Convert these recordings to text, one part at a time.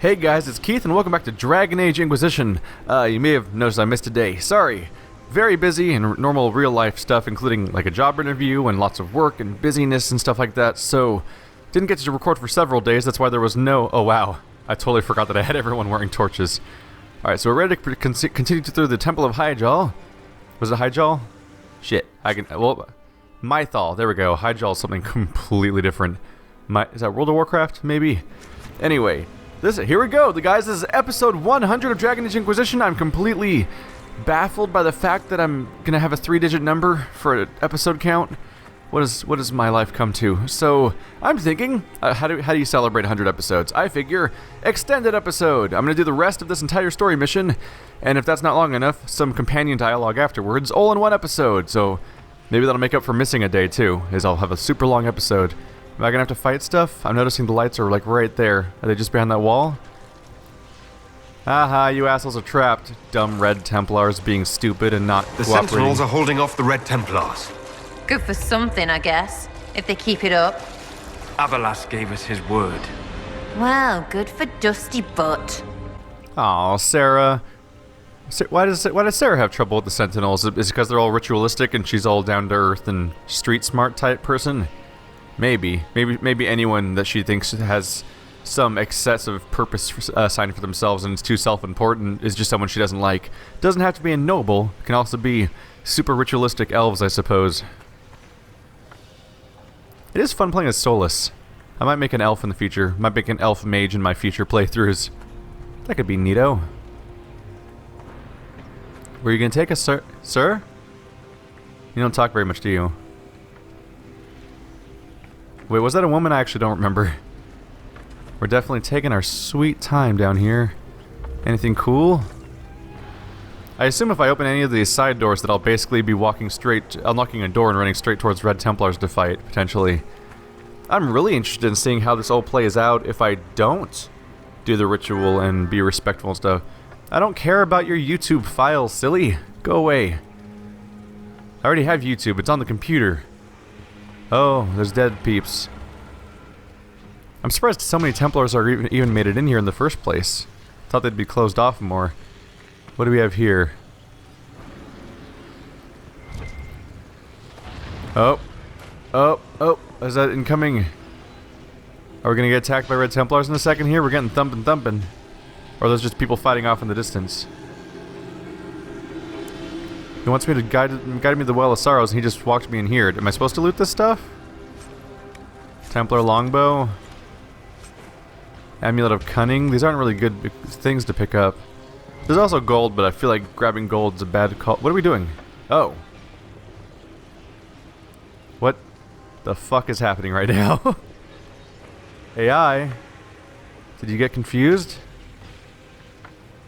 Hey guys, it's Keith and welcome back to Dragon Age Inquisition. You may have noticed I missed a day. Sorry. Very busy and normal real life stuff, including like a job interview and lots of work and busyness and stuff like that, so didn't get to record for several days. That's why there was no... Oh wow, I totally forgot that I had everyone wearing torches. Alright, so we're ready to continue through the Temple of Hyjal. Was it Hyjal? Shit, I can... Well, Mythal, there we go. Hyjal is something completely different. Is that World of Warcraft? Maybe? Anyway... Here we go, guys. This is episode 100 of Dragon Age Inquisition. I'm completely baffled by the fact that I'm gonna have a 3-digit number for an episode count. What does my life come to? So I'm thinking, how do you celebrate 100 episodes? I figure extended episode. I'm gonna do the rest of this entire story mission, and if that's not long enough, some companion dialogue afterwards, all in one episode. So maybe that'll make up for missing a day too. Is I'll have a super long episode. Am I gonna have to fight stuff? I'm noticing the lights are like right there. Are they just behind that wall? Haha, you assholes are trapped. Dumb Red Templars being stupid and not The cooperating. Sentinels are holding off the Red Templars. Good for something, I guess, if they keep it up. Avalas gave us his word. Well, good for Dusty Butt. Aw, Sarah. Why does Sarah have trouble with the Sentinels? Is it because they're all ritualistic and she's all down to earth and street smart type person? Maybe anyone that she thinks has some excessive purpose assigned for themselves and is too self-important is just someone she doesn't like. Doesn't have to be a noble. It can also be super ritualistic elves, I suppose. It is fun playing as Solus. I might make an elf in the future. Might make an elf mage in my future playthroughs. That could be neato. Were you gonna take us, sir? Sir? You don't talk very much, do you? Wait, was that a woman? I actually don't remember. We're definitely taking our sweet time down here. Anything cool? I assume if I open any of these side doors that I'll basically be walking straight, unlocking a door and running straight towards Red Templars to fight, potentially. I'm really interested in seeing how this all plays out if I don't do the ritual and be respectful and stuff. I don't care about your YouTube files, silly. Go away. I already have YouTube. It's on the computer. Oh, there's dead peeps. I'm surprised so many Templars are even made it in here in the first place. Thought they'd be closed off more. What do we have here? Oh. Is that incoming? Are we gonna get attacked by Red Templars in a second here? We're getting thumping. Or are those just people fighting off in the distance? He wants me to guide me to the Well of Sorrows, and he just walked me in here. Am I supposed to loot this stuff? Templar Longbow. Amulet of Cunning. These aren't really good things to pick up. There's also gold, but I feel like grabbing gold's a bad call. What are we doing? Oh. What the fuck is happening right now? AI? Did you get confused?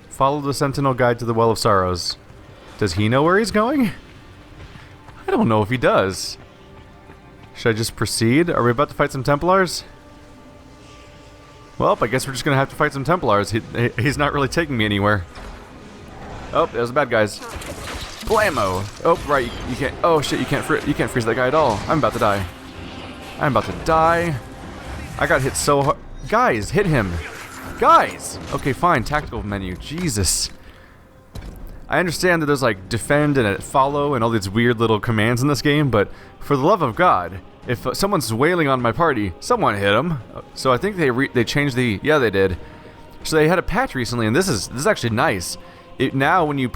Follow the Sentinel guide to the Well of Sorrows. Does he know where he's going? I don't know if he does. Should I just proceed? Are we about to fight some Templars? Well, I guess we're just gonna have to fight some Templars. He's not really taking me anywhere. Oh, there's the bad guys. Blammo! Oh, right, you can't. Oh shit, you can't freeze that guy at all. I'm about to die. I got hit so hard. Guys, hit him. Guys. Okay, fine. Tactical menu. Jesus. I understand that there's like defend and follow and all these weird little commands in this game, but for the love of God, if someone's wailing on my party, someone hit them. So I think they changed the... Yeah, they did. So they had a patch recently, and this is actually nice. Now when you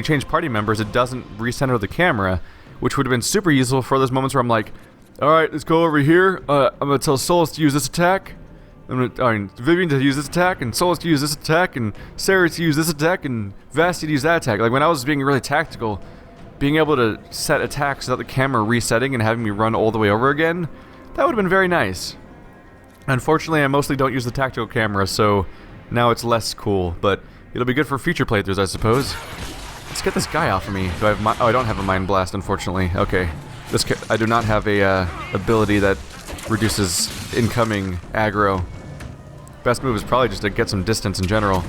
change party members, it doesn't recenter the camera, which would have been super useful for those moments where I'm like, all right, let's go over here. I'm gonna tell Solus to use this attack. Vivian to use this attack, and Solus to use this attack, and Sarah to use this attack, and Vasti to use that attack. Like when I was being really tactical, being able to set attacks without the camera resetting and having me run all the way over again, that would have been very nice. Unfortunately, I mostly don't use the tactical camera, so now it's less cool, but it'll be good for future playthroughs, I suppose. Let's get this guy off of me. Do I have I don't have a Mind Blast, unfortunately. Okay. I do not have a ability that reduces incoming aggro. Best move is probably just to get some distance in general.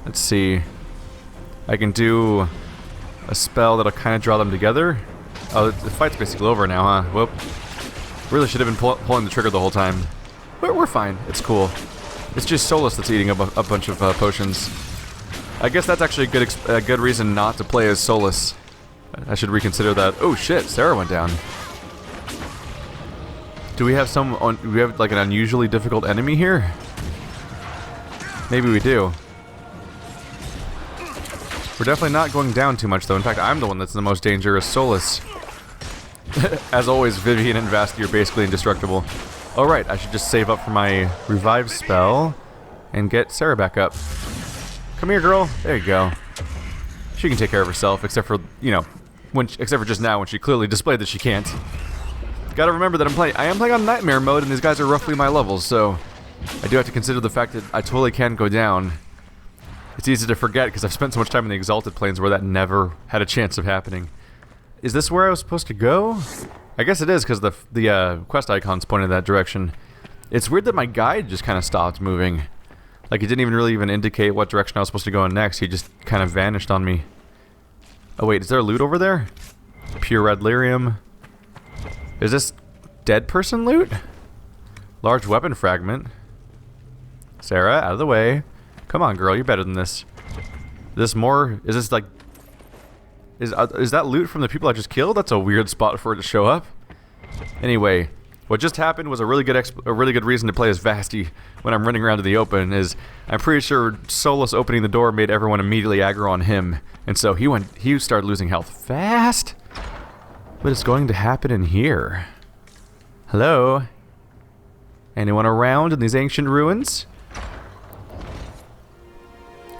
Let's see. I can do a spell that'll kind of draw them together. Oh, the fight's basically over now, huh? Whoop. Really should have been pulling the trigger the whole time. We're fine. It's cool. It's just Solus that's eating a bunch of potions. I guess that's actually a good reason not to play as Solus. I should reconsider that. Oh shit, Sarah went down. Do we have do we have like an unusually difficult enemy here? Maybe we do. We're definitely not going down too much though. In fact, I'm the one that's the most dangerous. Solus. As always, Vivian and Vasti are basically indestructible. Alright, I should just save up for my revive spell and get Sarah back up. Come here, girl. There you go. She can take care of herself, except for, you know, except for just now when she clearly displayed that she can't. Gotta remember that I am playing on Nightmare mode, and these guys are roughly my levels, so I do have to consider the fact that I totally can go down. It's easy to forget because I've spent so much time in the Exalted Planes where that never had a chance of happening. Is this where I was supposed to go? I guess it is because the quest icon's pointed in that direction. It's weird that my guide just kind of stopped moving. Like, it didn't even really indicate what direction I was supposed to go in next. He just kind of vanished on me. Oh wait, is there loot over there? Pure red lyrium. Is this dead person loot? Large weapon fragment. Sarah, out of the way. Come on, girl, you're better than this. Is this like... Is that loot from the people I just killed? That's a weird spot for it to show up. Anyway, what just happened was a really good reason to play as Vasti when I'm running around to the open. I'm pretty sure Solus opening the door made everyone immediately aggro on him, and so he started losing health fast. But it's going to happen in here. Hello? Anyone around in these ancient ruins?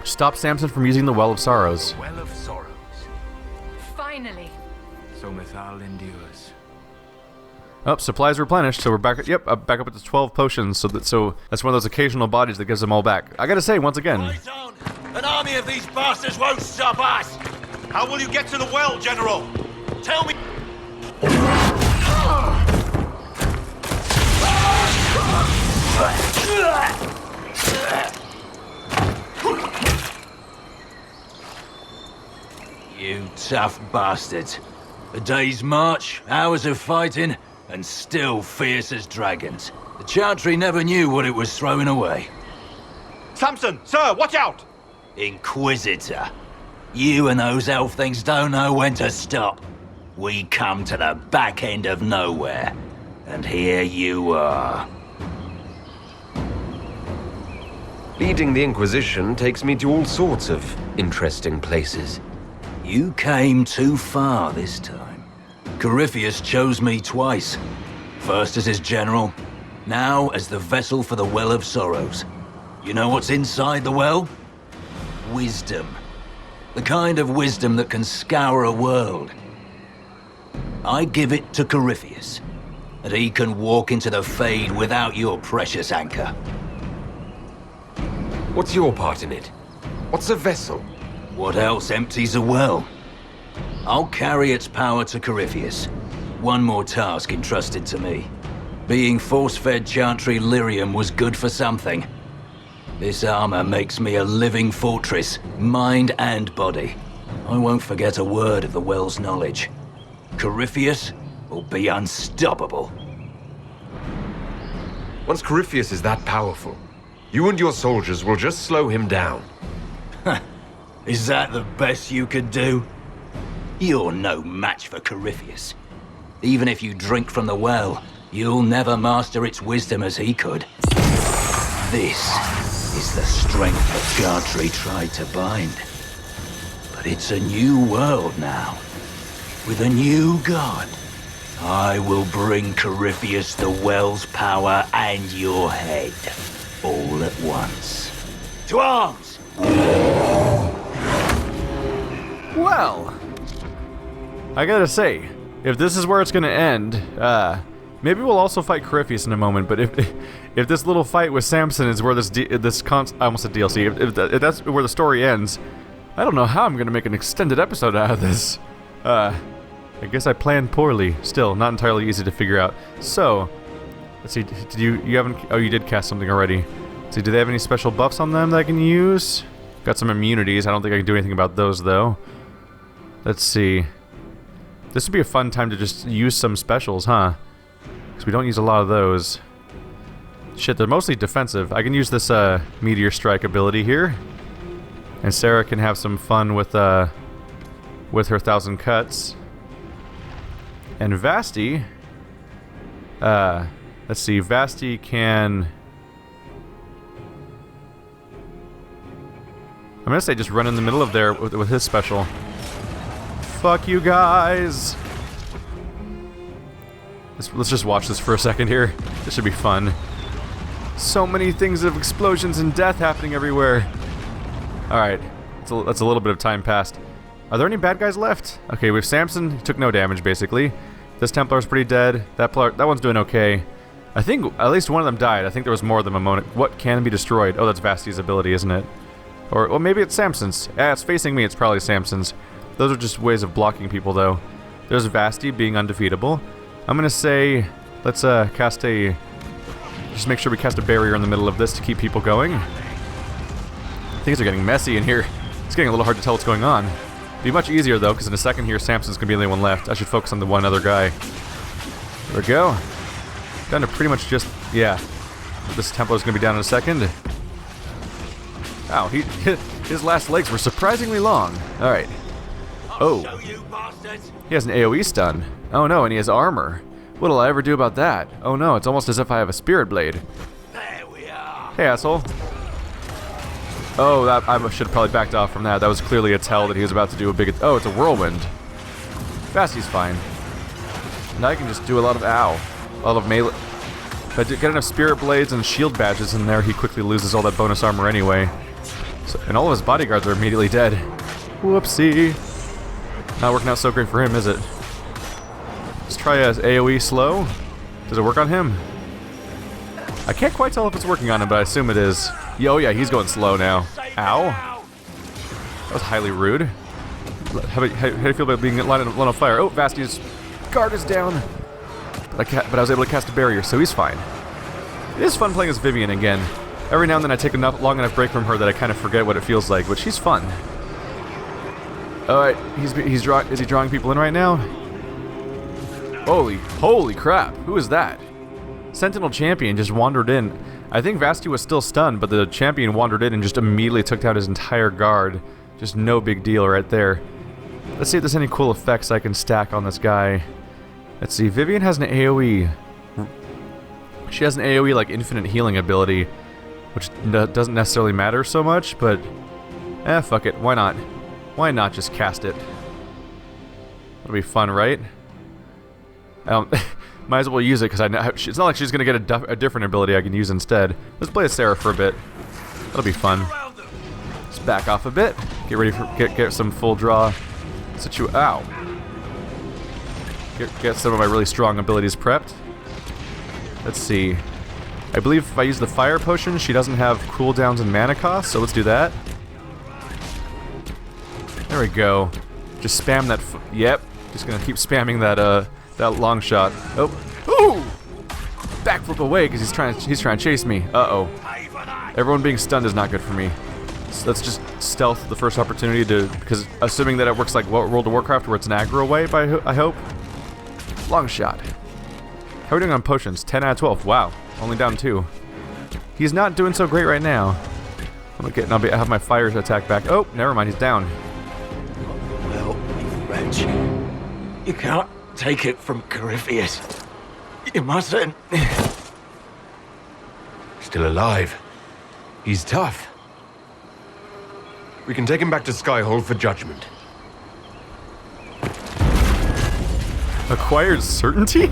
Stop Samson from using the Well of Sorrows. Well of Sorrows. Finally. So Mythal endures. Oh, supplies replenished, so we're back. Yep, back up at the 12 potions. So that's one of those occasional bodies that gives them all back. I gotta say, once again, An army of these bastards won't stop us! How will you get to the well, General? Tell me... You tough bastards. A day's march, hours of fighting, and still fierce as dragons. The Chantry never knew what it was throwing away. Samson, sir, watch out! Inquisitor. You and those elf things don't know when to stop. We come to the back end of nowhere, and here you are. Leading the Inquisition takes me to all sorts of interesting places. You came too far this time. Corypheus chose me twice. First as his general, now as the vessel for the Well of Sorrows. You know what's inside the well? Wisdom. The kind of wisdom that can scour a world. I give it to Corypheus, and he can walk into the Fade without your precious anchor. What's your part in it? What's a vessel? What else empties a well? I'll carry its power to Corypheus. One more task entrusted to me. Being force-fed Chantry lyrium was good for something. This armor makes me a living fortress, mind and body. I won't forget a word of the well's knowledge. Corypheus will be unstoppable. Once Corypheus is that powerful, you and your soldiers will just slow him down. Is that the best you could do? You're no match for Corypheus. Even if you drink from the well, you'll never master its wisdom as he could. This is the strength that Chantry tried to bind. But it's a new world now, with a new god. I will bring Corypheus the well's power and your head, all at once. To arms! well, I gotta say, if this is where it's gonna end, maybe we'll also fight Corypheus in a moment. But if this little fight with Samson is where I almost said DLC. If that's where the story ends, I don't know how I'm gonna make an extended episode out of this. I guess I planned poorly. Still, not entirely easy to figure out. So, let's see. Did you haven't? Oh, you did cast something already. Let's see, do they have any special buffs on them that I can use? Got some immunities. I don't think I can do anything about those though. Let's see. This would be a fun time to just use some specials, huh? Because we don't use a lot of those. Shit, they're mostly defensive. I can use this meteor strike ability here. And Sarah can have some fun with her 1,000 cuts. And Vasti, let's see, Vasti can... I'm gonna say just run in the middle of there with his special. Fuck you guys! Let's just watch this for a second here. This should be fun. So many things of explosions and death happening everywhere. Alright, that's a little bit of time passed. Are there any bad guys left? Okay, we have Samson. He took no damage, basically. This Templar's pretty dead. That one's doing okay. I think at least one of them died. I think there was more of them a moment. What can be destroyed? Oh, that's Vasti's ability, isn't it? Or, well, maybe it's Samson's. Yeah, it's facing me. It's probably Samson's. Those are just ways of blocking people, though. There's Vasti being undefeatable. I'm gonna say, let's cast a... Just make sure we cast a barrier in the middle of this to keep people going. Things are getting messy in here. It's getting a little hard to tell what's going on. Be much easier, though, because in a second here, Samson's gonna be the only one left. I should focus on the one other guy. There we go. Down to pretty much just... Yeah. This Templar's gonna be down in a second. Wow, his last legs were surprisingly long. Alright. Oh. He has an AoE stun. Oh no, and he has armor. What'll I ever do about that? Oh no, it's almost as if I have a spirit blade. There we are. Hey, asshole. Oh, I should have probably backed off from that. That was clearly a tell that he was about to do a big... Oh, it's a whirlwind. Vasti's fine. And I can just do a lot of ow. A lot of melee... If I get enough spirit blades and shield badges in there, he quickly loses all that bonus armor anyway. So, and all of his bodyguards are immediately dead. Whoopsie. Not working out so great for him, is it? Let's try a AoE slow. Does it work on him? I can't quite tell if it's working on him, but I assume it is. Oh yeah, he's going slow now. Ow. That was highly rude. How do you feel about being lit on fire? Oh, Vasti's guard is down. But I was able to cast a barrier, so he's fine. It is fun playing as Vivian again. Every now and then I take a long enough break from her that I kind of forget what it feels like, but she's fun. Alright, is he drawing people in right now? Holy crap, who is that? Sentinel Champion just wandered in. I think Vasti was still stunned, but the Champion wandered in and just immediately took down his entire guard. Just no big deal right there. Let's see if there's any cool effects I can stack on this guy. Let's see, Vivian has an AoE. She has an AoE like infinite healing ability, which doesn't necessarily matter so much, but fuck it, why not? Why not just cast it? It'll be fun, right? Might as well use it because I know it's not like she's gonna get a different ability I can use instead. Let's play as Sarah for a bit. That'll be fun. Let's back off a bit. Get ready for get some full draw. Ow. Get some of my really strong abilities prepped. Let's see. I believe if I use the fire potion, she doesn't have cooldowns and mana cost, so let's do that. There we go. Just spam that. Yep. Just gonna keep spamming that long shot. Oh. Ooh! Backflip away because he's trying to chase me. Uh-oh. Everyone being stunned is not good for me. So let's just stealth the first opportunity because assuming that it works like World of Warcraft where it's an aggro wave, I hope. Long shot. How are we doing on potions? 10 out of 12. Wow. Only down 2. He's not doing so great right now. I'll have my fire attack back. Oh, never mind. He's down. Well, you wretch. You can't take it from Corypheus. You mustn't. Still alive. He's tough. We can take him back to Skyhold for judgment. Acquired certainty?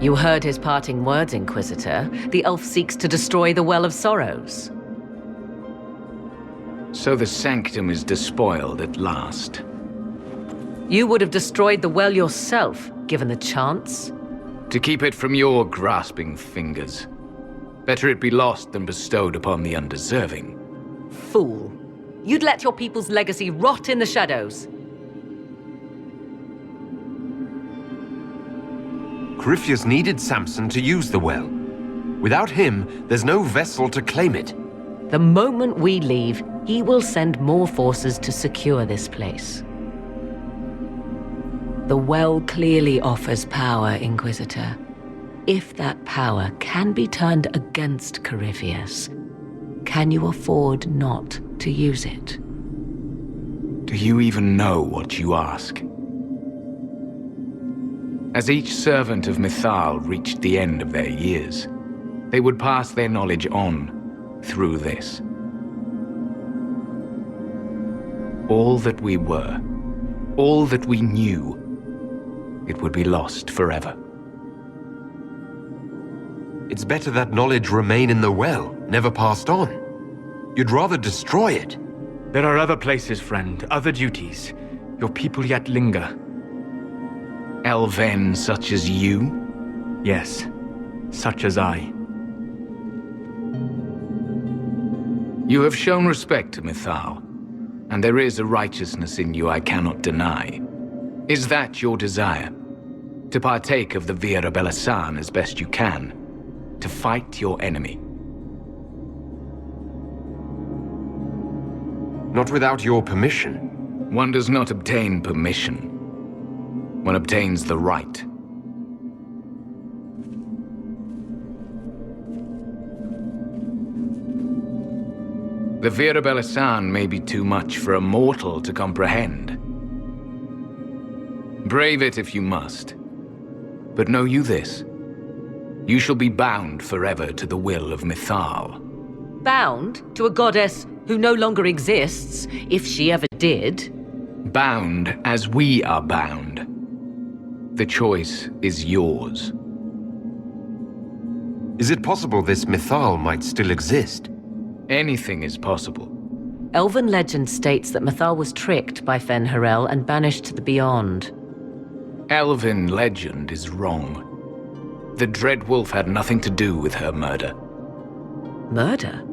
You heard his parting words, Inquisitor. The elf seeks to destroy the Well of Sorrows. So the sanctum is despoiled at last. You would have destroyed the well yourself, given the chance. To keep it from your grasping fingers. Better it be lost than bestowed upon the undeserving. Fool. You'd let your people's legacy rot in the shadows. Corypheus needed Samson to use the well. Without him, there's no vessel to claim it. The moment we leave, he will send more forces to secure this place. The well clearly offers power, Inquisitor. If that power can be turned against Corypheus, can you afford not to use it? Do you even know what you ask? As each servant of Mythal reached the end of their years, they would pass their knowledge on through this. All that we were, all that we knew, it would be lost forever. It's better that knowledge remain in the well, never passed on. You'd rather destroy it. There are other places, friend, other duties. Your people yet linger. Elven such as you? Yes, such as I. You have shown respect to Mythal, and there is a righteousness in you I cannot deny. Is that your desire? To partake of the Vira Belasan as best you can? To fight your enemy? Not without your permission. One does not obtain permission. One obtains the right. The Vira Belasan may be too much for a mortal to comprehend. Brave it if you must. But know you this. You shall be bound forever to the will of Mythal. Bound to a goddess who no longer exists, if she ever did. Bound as we are bound. The choice is yours. Is it possible this Mythal might still exist? Anything is possible. Elven legend states that Mythal was tricked by Fen-Harel and banished to the Beyond. Elven legend is wrong. The Dreadwolf had nothing to do with her murder. Murder?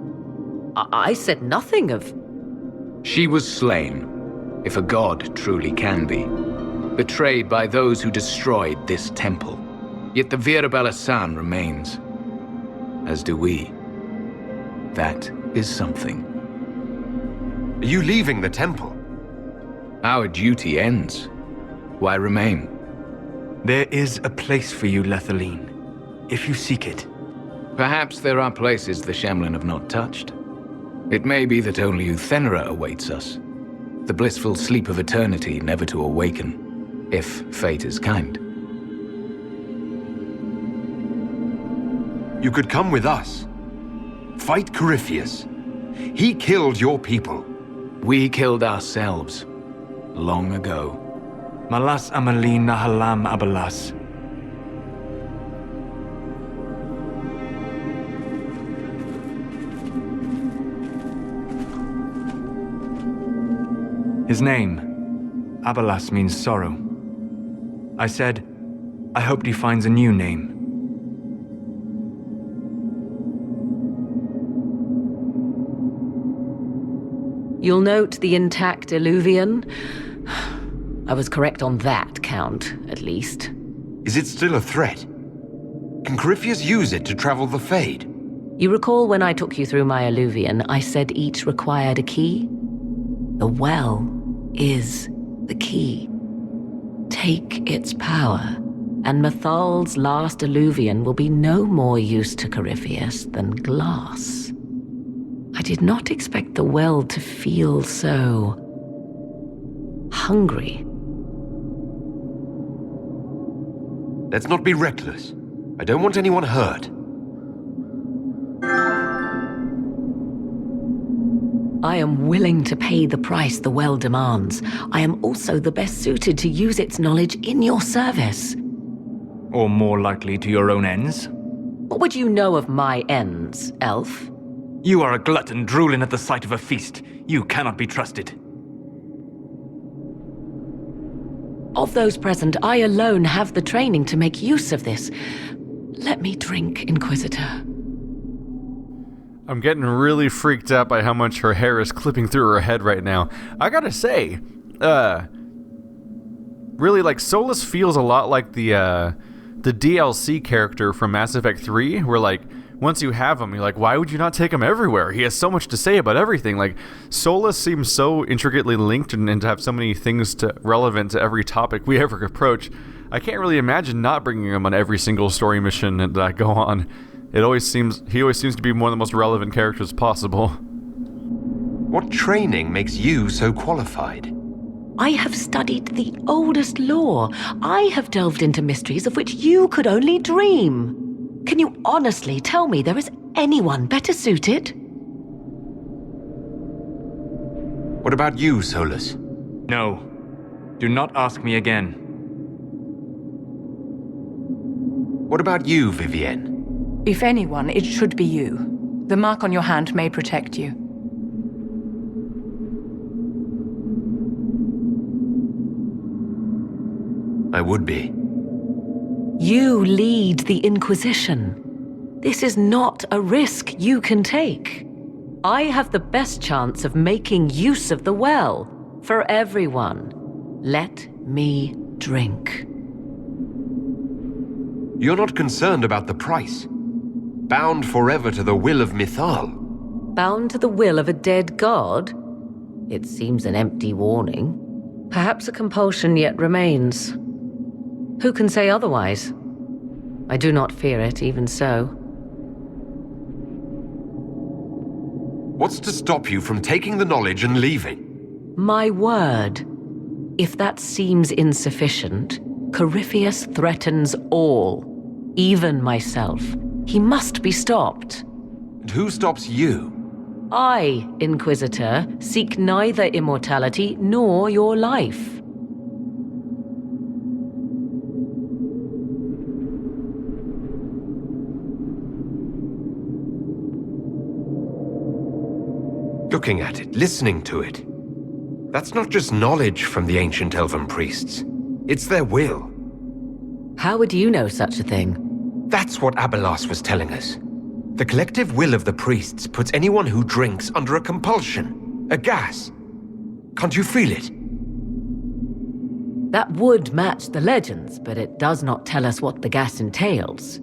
I said nothing of... She was slain, if a god truly can be. Betrayed by those who destroyed this temple. Yet the Vira Belasan remains. As do we. That is something. Are you leaving the temple? Our duty ends. Why remain? There is a place for you, Lethaline, if you seek it. Perhaps there are places the Shemlin have not touched. It may be that only Uthenera awaits us. The blissful sleep of eternity never to awaken, if fate is kind. You could come with us. Fight Corypheus. He killed your people. We killed ourselves. Long ago. Malas Amalin Nahalam Abalas. His name, Abalas, means sorrow. I said, I hoped he finds a new name. You'll note the intact Illuvian. I was correct on that count, at least. Is it still a threat? Can Corypheus use it to travel the Fade? You recall when I took you through my Illuvian, I said each required a key? The well is the key. Take its power, and Mythal's last Illuvian will be no more use to Corypheus than glass. I did not expect the well to feel so... hungry. Let's not be reckless. I don't want anyone hurt. I am willing to pay the price the well demands. I am also the best suited to use its knowledge in your service. Or more likely to your own ends? What would you know of my ends, elf? You are a glutton drooling at the sight of a feast. You cannot be trusted. Of those present, I alone have the training to make use of this. Let me drink, Inquisitor. I'm getting really freaked out by how much her hair is clipping through her head right now. I gotta say, really, like, Solus feels a lot like the DLC character from Mass Effect 3, where, like, once you have him, you're like, why would you not take him everywhere? He has so much to say about everything. Like, Solus seems so intricately linked and to have so many things relevant to every topic we ever approach. I can't really imagine not bringing him on every single story mission that I go on. He always seems to be one of the most relevant characters possible. What training makes you so qualified? I have studied the oldest lore. I have delved into mysteries of which you could only dream. Can you honestly tell me there is anyone better suited? What about you, Solus? No. Do not ask me again. What about you, Vivienne? If anyone, it should be you. The mark on your hand may protect you. I would be. You lead the Inquisition. This is not a risk you can take. I have the best chance of making use of the well for everyone. Let me drink. You're not concerned about the price. Bound forever to the will of Mythal. Bound to the will of a dead god? It seems an empty warning. Perhaps a compulsion yet remains. Who can say otherwise? I do not fear it, even so. What's to stop you from taking the knowledge and leaving? My word. If that seems insufficient, Corypheus threatens all, even myself. He must be stopped. And who stops you? I, Inquisitor, seek neither immortality nor your life. Looking at it, listening to it. That's not just knowledge from the ancient elven priests. It's their will. How would you know such a thing? That's what Abelas was telling us. The collective will of the priests puts anyone who drinks under a compulsion, a gas. Can't you feel it? That would match the legends, but it does not tell us what the gas entails.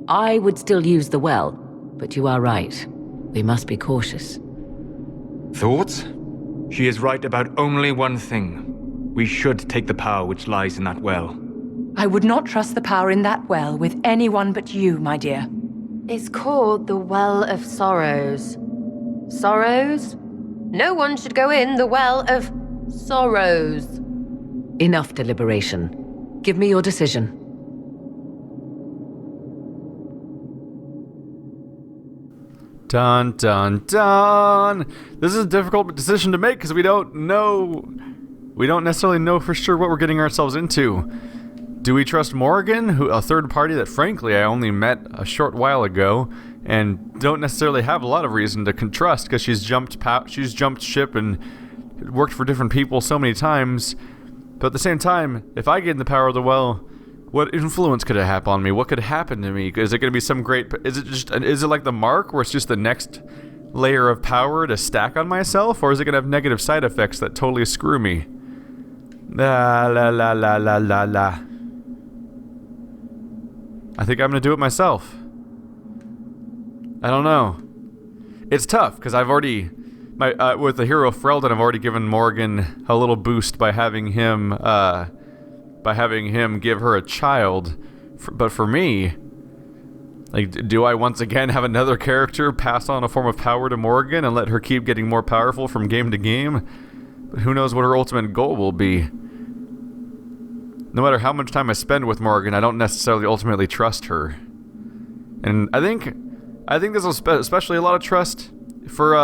I would still use the well, but you are right. We must be cautious. Thoughts? She is right about only one thing. We should take the power which lies in that well. I would not trust the power in that well with anyone but you, my dear. It's called the Well of Sorrows. Sorrows? No one should go in the Well of Sorrows. Enough deliberation. Give me your decision. Dun dun dun! This is a difficult decision to make because we don't necessarily know for sure what we're getting ourselves into. Do we trust Morrigan, a third party that frankly I only met a short while ago and don't necessarily have a lot of reason to trust because she's jumped ship and worked for different people so many times. But at the same time, if I get in the power of the well, what influence could it have on me? What could happen to me? Is it going to be some great... Is it like the mark where it's just the next layer of power to stack on myself? Or is it going to have negative side effects that totally screw me? La la la la la la la. I think I'm going to do it myself. I don't know. It's tough because I've already... with the hero Freldon, I've already given Morgan a little boost by having him... give her a child. But for me, like, do I once again have another character pass on a form of power to Morgan and let her keep getting more powerful from game to game? But who knows what her ultimate goal will be. No matter how much time I spend with Morgan, I don't necessarily ultimately trust her. And I think there's especially a lot of trust for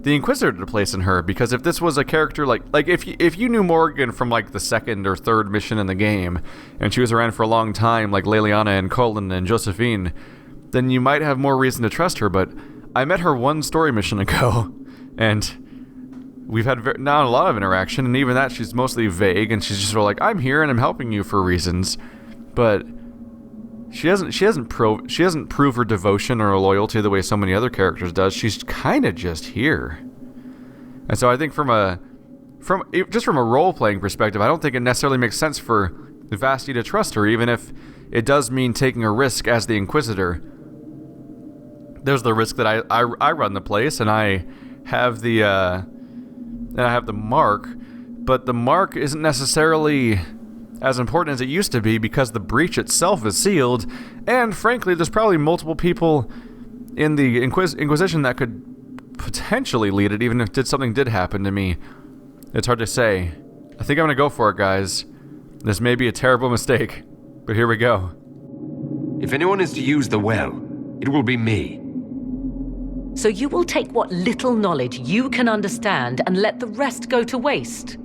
the Inquisitor to place in her, because if this was a character like if you knew Morgan from like the second or third mission in the game, and she was around for a long time, like Leliana and Colin and Josephine, then you might have more reason to trust her. But I met her one story mission ago, and we've had not a lot of interaction, and even that she's mostly vague, and she's just sort of like, I'm here and I'm helping you for reasons, but she hasn't proved her devotion or loyalty the way so many other characters does. She's kind of just here. And so I think from a role-playing perspective, I don't think it necessarily makes sense for Vasti to trust her, even if it does mean taking a risk as the Inquisitor. there's the risk that I run the place and I have the mark, but the mark isn't necessarily as important as it used to be because the breach itself is sealed, and frankly, there's probably multiple people in the Inquisition that could potentially lead it, even if something did happen to me. It's hard to say. I think I'm gonna go for it, guys. This may be a terrible mistake, but here we go. If anyone is to use the well, it will be me. So you will take what little knowledge you can understand and let the rest go to waste?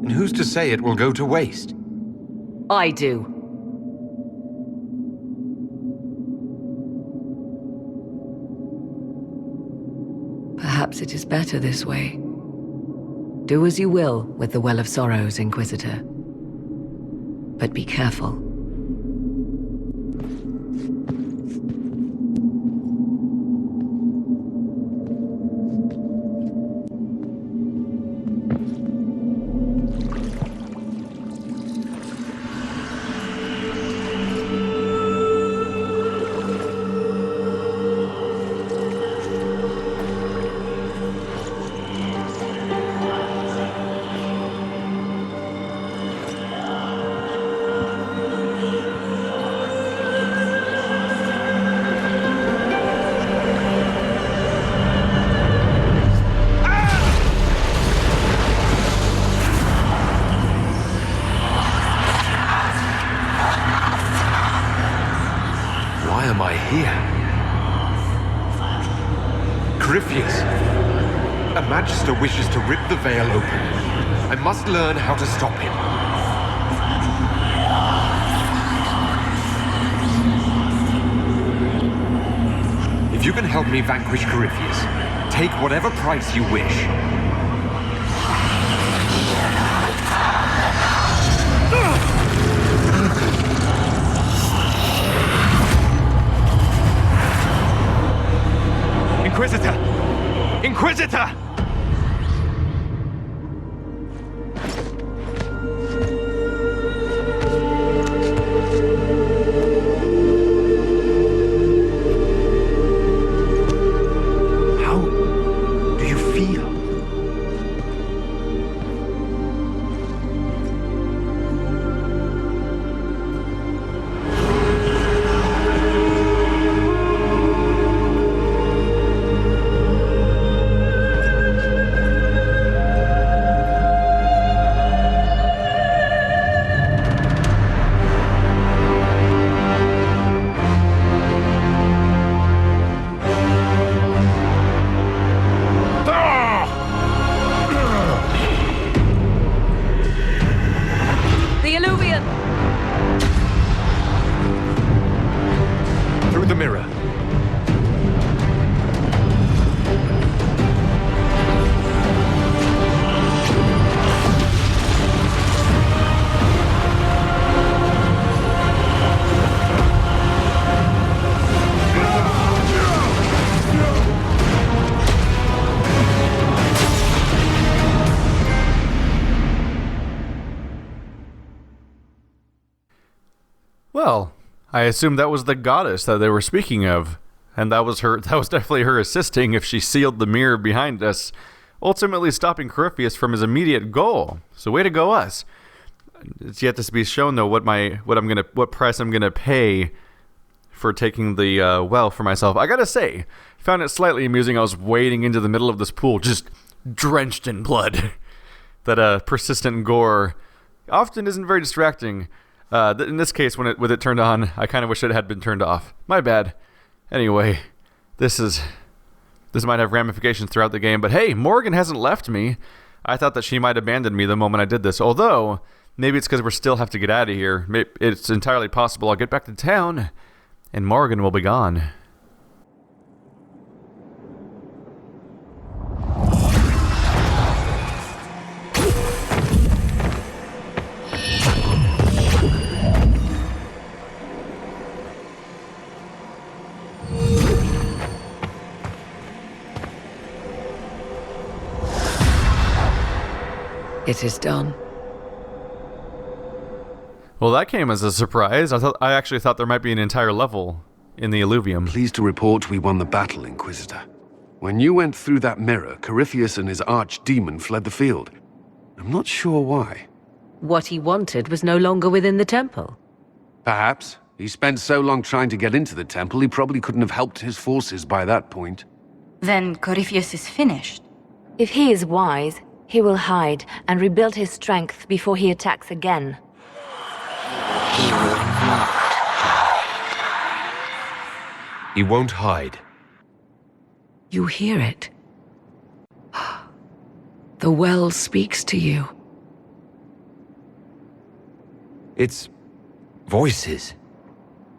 And who's to say it will go to waste? I do. Perhaps it is better this way. Do as you will with the Well of Sorrows, Inquisitor. But be careful. Why am I here? Corypheus! A Magister wishes to rip the veil open. I must learn how to stop him. If you can help me vanquish Corypheus, take whatever price you wish. Inquisitor! Inquisitor! How do you feel? The Illuvian! Through the mirror. Well, I assume that was the goddess that they were speaking of, and that was definitely her assisting if she sealed the mirror behind us, ultimately stopping Corypheus from his immediate goal. So way to go us. It's yet to be shown though what price I'm gonna pay for taking the well for myself. I gotta say, found it slightly amusing. I was wading into the middle of this pool, just drenched in blood. That persistent gore often isn't very distracting. In this case, with it turned on, I kind of wish it had been turned off. My bad. Anyway, this might have ramifications throughout the game, but hey, Morgan hasn't left me. I thought that she might abandon me the moment I did this, although maybe it's because we still have to get out of here. It's entirely possible I'll get back to town, and Morgan will be gone. It is done. Well, that came as a surprise. I actually thought there might be an entire level in the Illuvium. Pleased to report we won the battle, Inquisitor. When you went through that mirror, Corypheus and his archdemon fled the field. I'm not sure why. What he wanted was no longer within the temple. Perhaps. He spent so long trying to get into the temple, he probably couldn't have helped his forces by that point. Then Corypheus is finished. If he is wise, he will hide and rebuild his strength before he attacks again. He will not. He won't hide. You hear it. The well speaks to you. It's voices.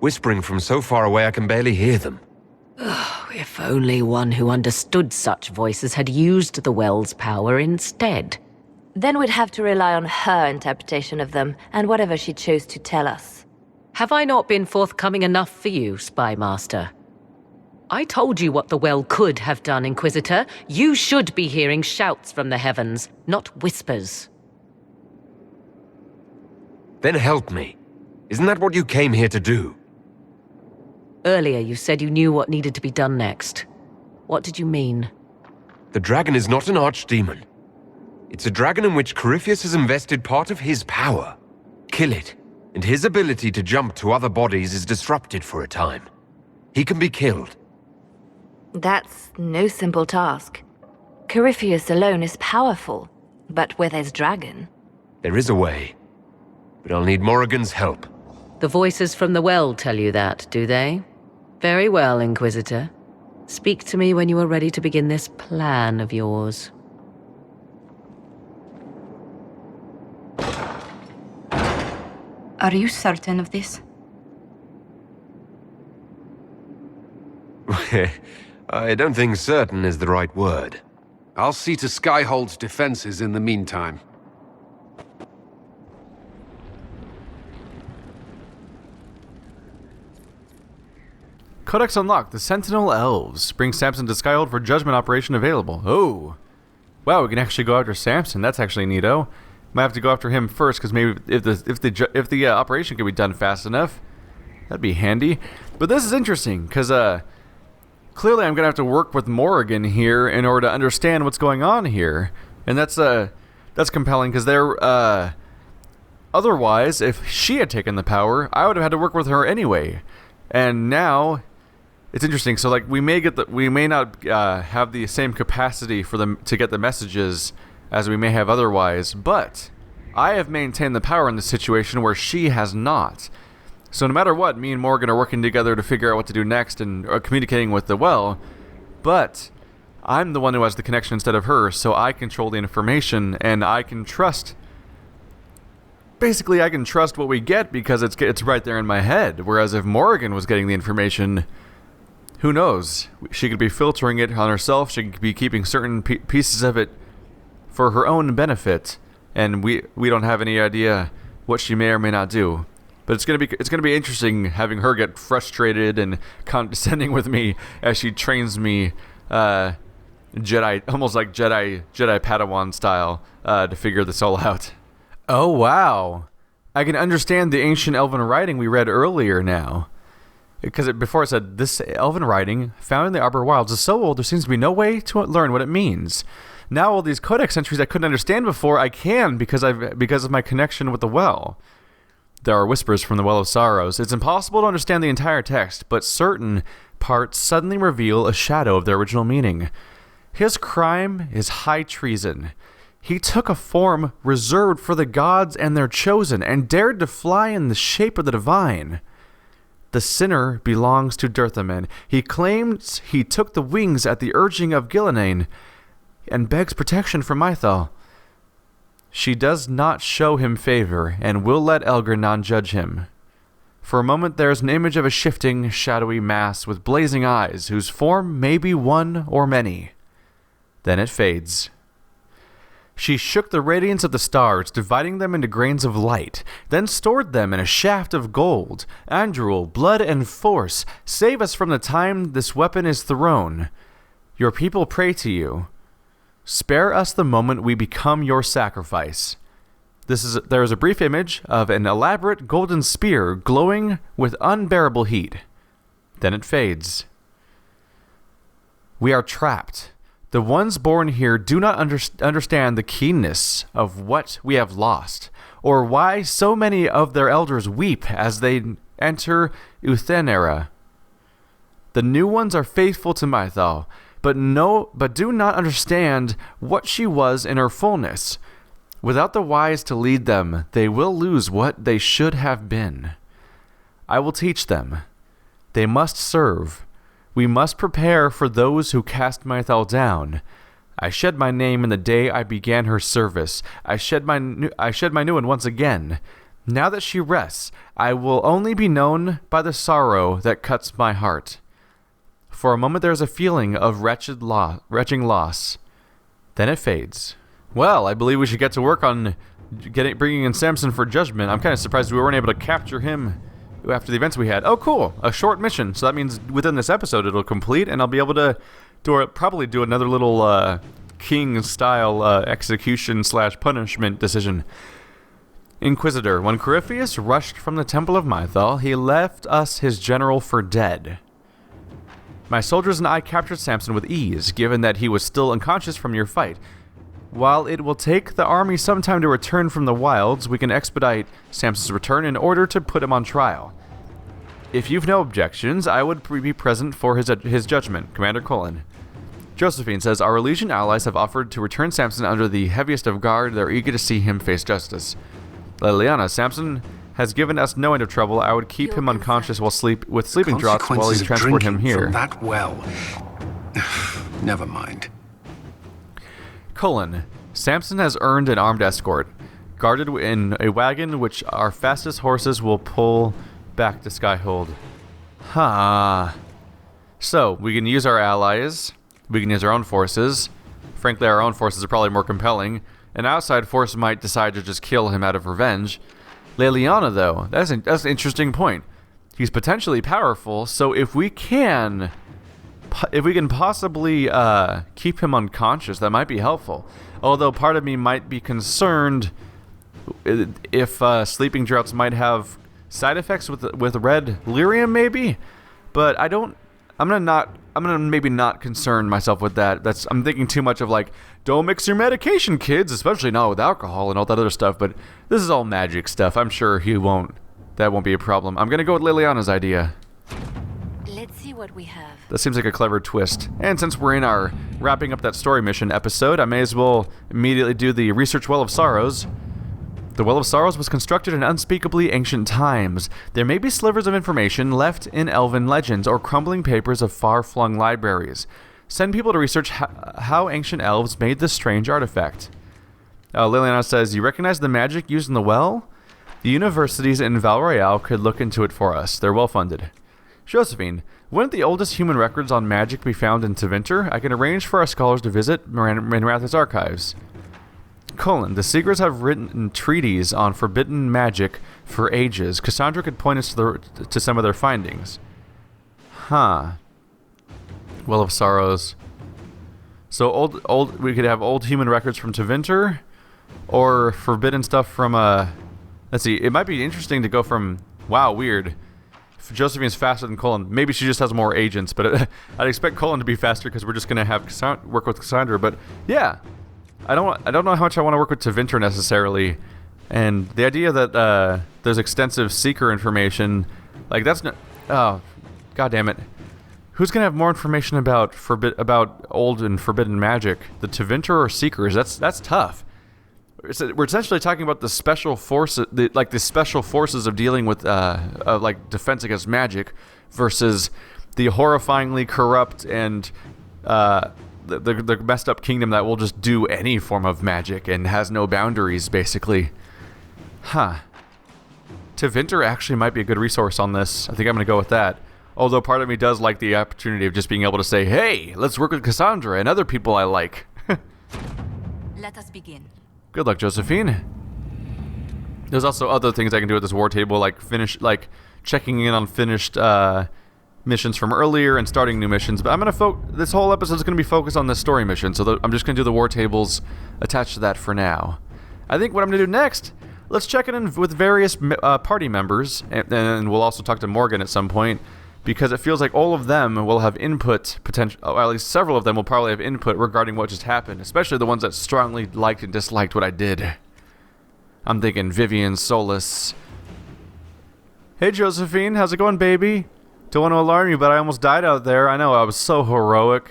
Whispering from so far away I can barely hear them. If only one who understood such voices had used the well's power instead. Then we'd have to rely on her interpretation of them, and whatever she chose to tell us. Have I not been forthcoming enough for you, Spy Master? I told you what the well could have done, Inquisitor. You should be hearing shouts from the heavens, not whispers. Then help me. Isn't that what you came here to do? Earlier you said you knew what needed to be done next. What did you mean? The dragon is not an archdemon. It's a dragon in which Corypheus has invested part of his power. Kill it, and his ability to jump to other bodies is disrupted for a time. He can be killed. That's no simple task. Corypheus alone is powerful, but with his dragon... There is a way, but I'll need Morrigan's help. The voices from the well tell you that, do they? Very well, Inquisitor. Speak to me when you are ready to begin this plan of yours. Are you certain of this? I don't think certain is the right word. I'll see to Skyhold's defenses in the meantime. Codex unlocked. The Sentinel Elves. Bring Samson to Skyhold for judgment operation available. Oh. Wow, we can actually go after Samson. That's actually neato. Might have to go after him first, because maybe if the operation can be done fast enough, that'd be handy. But this is interesting, because clearly I'm going to have to work with Morrigan here in order to understand what's going on here. And that's compelling, because they're... otherwise, if she had taken the power, I would have had to work with her anyway. And now... It's interesting. So, like, we may not have the same capacity for them to get the messages as we may have otherwise, but I have maintained the power in this situation where she has not. So no matter what, me and Morgan are working together to figure out what to do next and communicating with the well, but I'm the one who has the connection instead of her, so I control the information and I can trust. Basically, I can trust what we get because it's right there in my head, whereas if Morgan was getting the information... Who knows? She could be filtering it on herself. She could be keeping certain pieces of it for her own benefit, and we don't have any idea what she may or may not do. But it's gonna be interesting having her get frustrated and condescending with me as she trains me, Jedi, almost like Jedi Padawan style, to figure this all out. Oh wow! I can understand the ancient Elven writing we read earlier now. Because before it said, this elven writing found in the Arbor Wilds is so old there seems to be no way to learn what it means. Now all these codex entries I couldn't understand before, I can because of my connection with the well. There are whispers from the Well of Sorrows. It's impossible to understand the entire text, but certain parts suddenly reveal a shadow of their original meaning. His crime is high treason. He took a form reserved for the gods and their chosen, and dared to fly in the shape of the divine. The sinner belongs to Dirthaman. He claims he took the wings at the urging of Gillenane, and begs protection from Mythal. She does not show him favor, and will let Elgar'nan judge him. For a moment there is an image of a shifting, shadowy mass with blazing eyes, whose form may be one or many. Then it fades. She shook the radiance of the stars, dividing them into grains of light, then stored them in a shaft of gold. Andruel, blood and force, save us from the time this weapon is thrown. Your people pray to you. Spare us the moment we become your sacrifice. There is a brief image of an elaborate golden spear glowing with unbearable heat. Then it fades. We are trapped. The ones born here do not understand the keenness of what we have lost, or why so many of their elders weep as they enter Uthenera. The new ones are faithful to Mythal, but do not understand what she was in her fullness. Without the wise to lead them, they will lose what they should have been. I will teach them. They must serve. We must prepare for those who cast Mythal down. I shed my name in the day I began her service. I shed my new one once again. Now that she rests, I will only be known by the sorrow that cuts my heart. For a moment there is a feeling of retching loss. Then it fades. Well, I believe we should get to work on bringing in Samson for judgment. I'm kind of surprised we weren't able to capture him after the events we had. Oh, cool. A short mission. So that means within this episode it'll complete, and I'll be able to probably do another little king-style execution/punishment decision. Inquisitor. When Corypheus rushed from the Temple of Mythal, he left us his general for dead. My soldiers and I captured Samson with ease, given that he was still unconscious from your fight. While it will take the army some time to return from the wilds, we can expedite Samson's return in order to put him on trial. If you've no objections, I would be present for his judgment. Commander Cullen. Josephine says, our Elysian allies have offered to return Samson under the heaviest of guard. They're eager to see him face justice. Liliana, Samson has given us no end of trouble. I would keep him unconscious with sleeping draughts while you transport him here. From that well. Never mind. Cullen. Samson has earned an armed escort, guarded in a wagon which our fastest horses will pull back to Skyhold. So, we can use our allies, we can use our own forces. Frankly, our own forces are probably more compelling. An outside force might decide to just kill him out of revenge. Liliana, though, that's an interesting point. He's potentially powerful, so if we can possibly keep him unconscious, that might be helpful. Although part of me might be concerned if sleeping draughts might have side effects with red lyrium, maybe. But I'm gonna maybe not concern myself with that. I'm thinking too much of like, don't mix your medication, kids, especially not with alcohol and all that other stuff. But this is all magic stuff. I'm sure that won't be a problem. I'm gonna go with Liliana's idea. Let's see what we have. That seems like a clever twist. And since we're in our wrapping up that story mission episode, I may as well immediately do the Research Well of Sorrows. The Well of Sorrows was constructed in unspeakably ancient times. There may be slivers of information left in elven legends or crumbling papers of far-flung libraries. Send people to research how ancient elves made this strange artifact. Liliana says, you recognize the magic used in the well? The universities in Val Royale could look into it for us. They're well-funded. Josephine, wouldn't the oldest human records on magic be found in Tevinter? I can arrange for our scholars to visit Minratha's archives. Cullen, the Seekers have written treaties on forbidden magic for ages. Cassandra could point us to some of their findings. Well of Sorrows. So we could have old human records from Tevinter, or forbidden stuff from let's see, it might be interesting to go from, wow, weird. Josephine's faster than Cullen. Maybe she just has more agents, but I'd expect Cullen to be faster because we're just going to have work with Cassandra. But yeah, I don't know how much I want to work with Tevinter necessarily. And the idea that there's extensive Seeker information, like that's not... Oh, god damn it. Who's going to have more information about old and forbidden magic? The Tevinter or Seekers? That's tough. We're essentially talking about the special forces, the special forces of dealing with like defense against magic, versus the horrifyingly corrupt and the messed up kingdom that will just do any form of magic and has no boundaries, basically. Tevinter actually might be a good resource on this. I think I'm gonna go with that. Although part of me does like the opportunity of just being able to say, hey, let's work with Cassandra and other people I like. Let us begin. Good luck, Josephine. There's also other things I can do with this war table, like checking in on finished missions from earlier and starting new missions. But I'm gonna this whole episode is gonna be focused on this story mission, so I'm just gonna do the war tables attached to that for now. I think what I'm going to do next, let's check in with various party members, and we'll also talk to Morgan at some point, because it feels like all of them will have input potential, or at least several of them will probably have input regarding what just happened, especially the ones that strongly liked and disliked what I did. I'm thinking Vivian, Solus. Hey Josephine, how's it going, baby? Don't want to alarm you, but I almost died out there. I know, I was so heroic.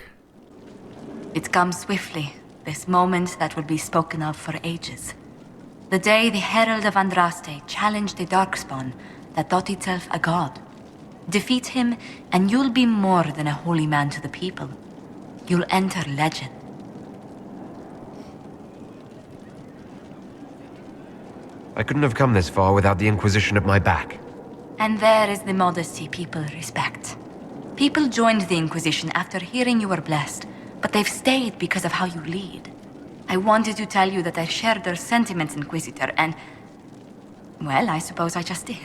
It comes swiftly, this moment that will be spoken of for ages. The day the Herald of Andraste challenged the Darkspawn that thought itself a god. Defeat him, and you'll be more than a holy man to the people. You'll enter legend. I couldn't have come this far without the Inquisition at my back. And there is the modesty people respect. People joined the Inquisition after hearing you were blessed, but they've stayed because of how you lead. I wanted to tell you that I shared their sentiments, Inquisitor, and... well, I suppose I just did.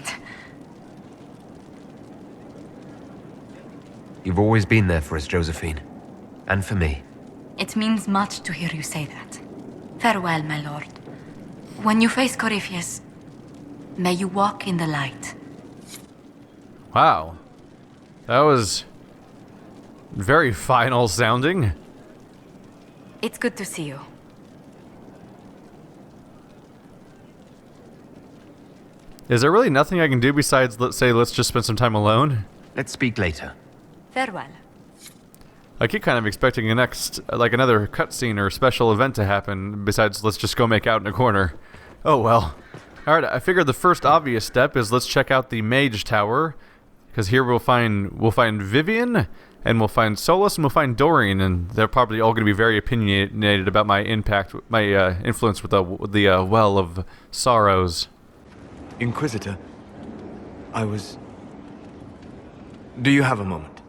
You've always been there for us, Josephine. And for me. It means much to hear you say that. Farewell, my lord. When you face Corypheus, may you walk in the light. Wow. That was very final sounding. It's good to see you. Is there really nothing I can do besides, let's just spend some time alone? Let's speak later. Farewell. I keep kind of expecting another cutscene or special event to happen, besides let's just go make out in a corner. Oh well. Alright, I figured the first obvious step is let's check out the Mage Tower, because here we'll find Vivian, and we'll find Solus, and we'll find Doreen, and they're probably all going to be very opinionated about my influence with the Well of Sorrows. Inquisitor, Do you have a moment?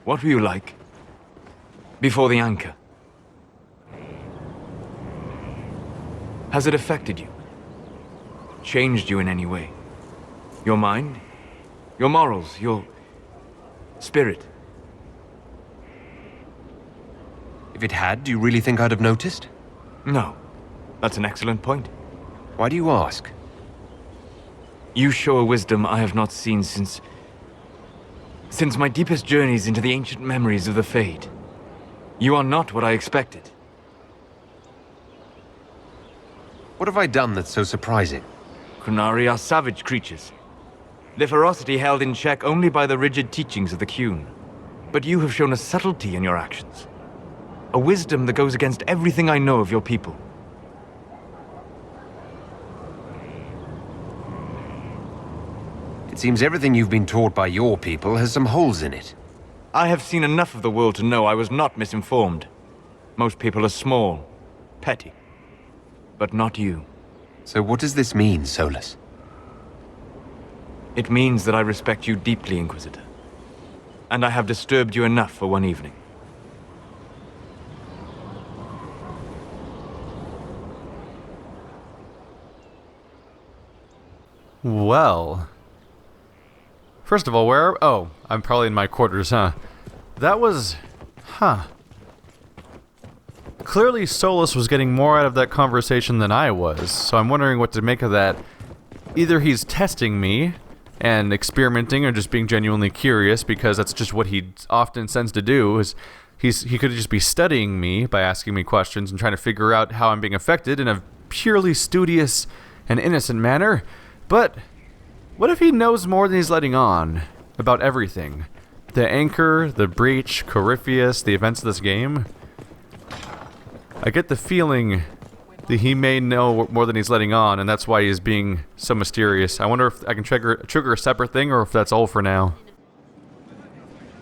What were you like before the anchor? Has it affected you? Changed you in any way? Your mind? Your morals? Your spirit? If it had, do you really think I'd have noticed? No. That's an excellent point. Why do you ask? You show a wisdom I have not seen since my deepest journeys into the ancient memories of the Fade. You are not what I expected. What have I done that's so surprising? Qunari are savage creatures. Their ferocity held in check only by the rigid teachings of the Qun. But you have shown a subtlety in your actions. A wisdom that goes against everything I know of your people. It seems everything you've been taught by your people has some holes in it. I have seen enough of the world to know I was not misinformed. Most people are small, petty. But not you. So what does this mean, Solus? It means that I respect you deeply, Inquisitor. And I have disturbed you enough for one evening. Well... First of all, where... Oh, I'm probably in my quarters, huh? That was... Clearly Solus was getting more out of that conversation than I was, so I'm wondering what to make of that. Either he's testing me and experimenting or just being genuinely curious, because that's just what he often tends to do, is he could just be studying me by asking me questions and trying to figure out how I'm being affected in a purely studious and innocent manner. But what if he knows more than he's letting on about everything? The Anchor, the Breach, Corypheus, the events of this game? I get the feeling that he may know more than he's letting on, and that's why he's being so mysterious. I wonder if I can trigger a separate thing, or if that's all for now.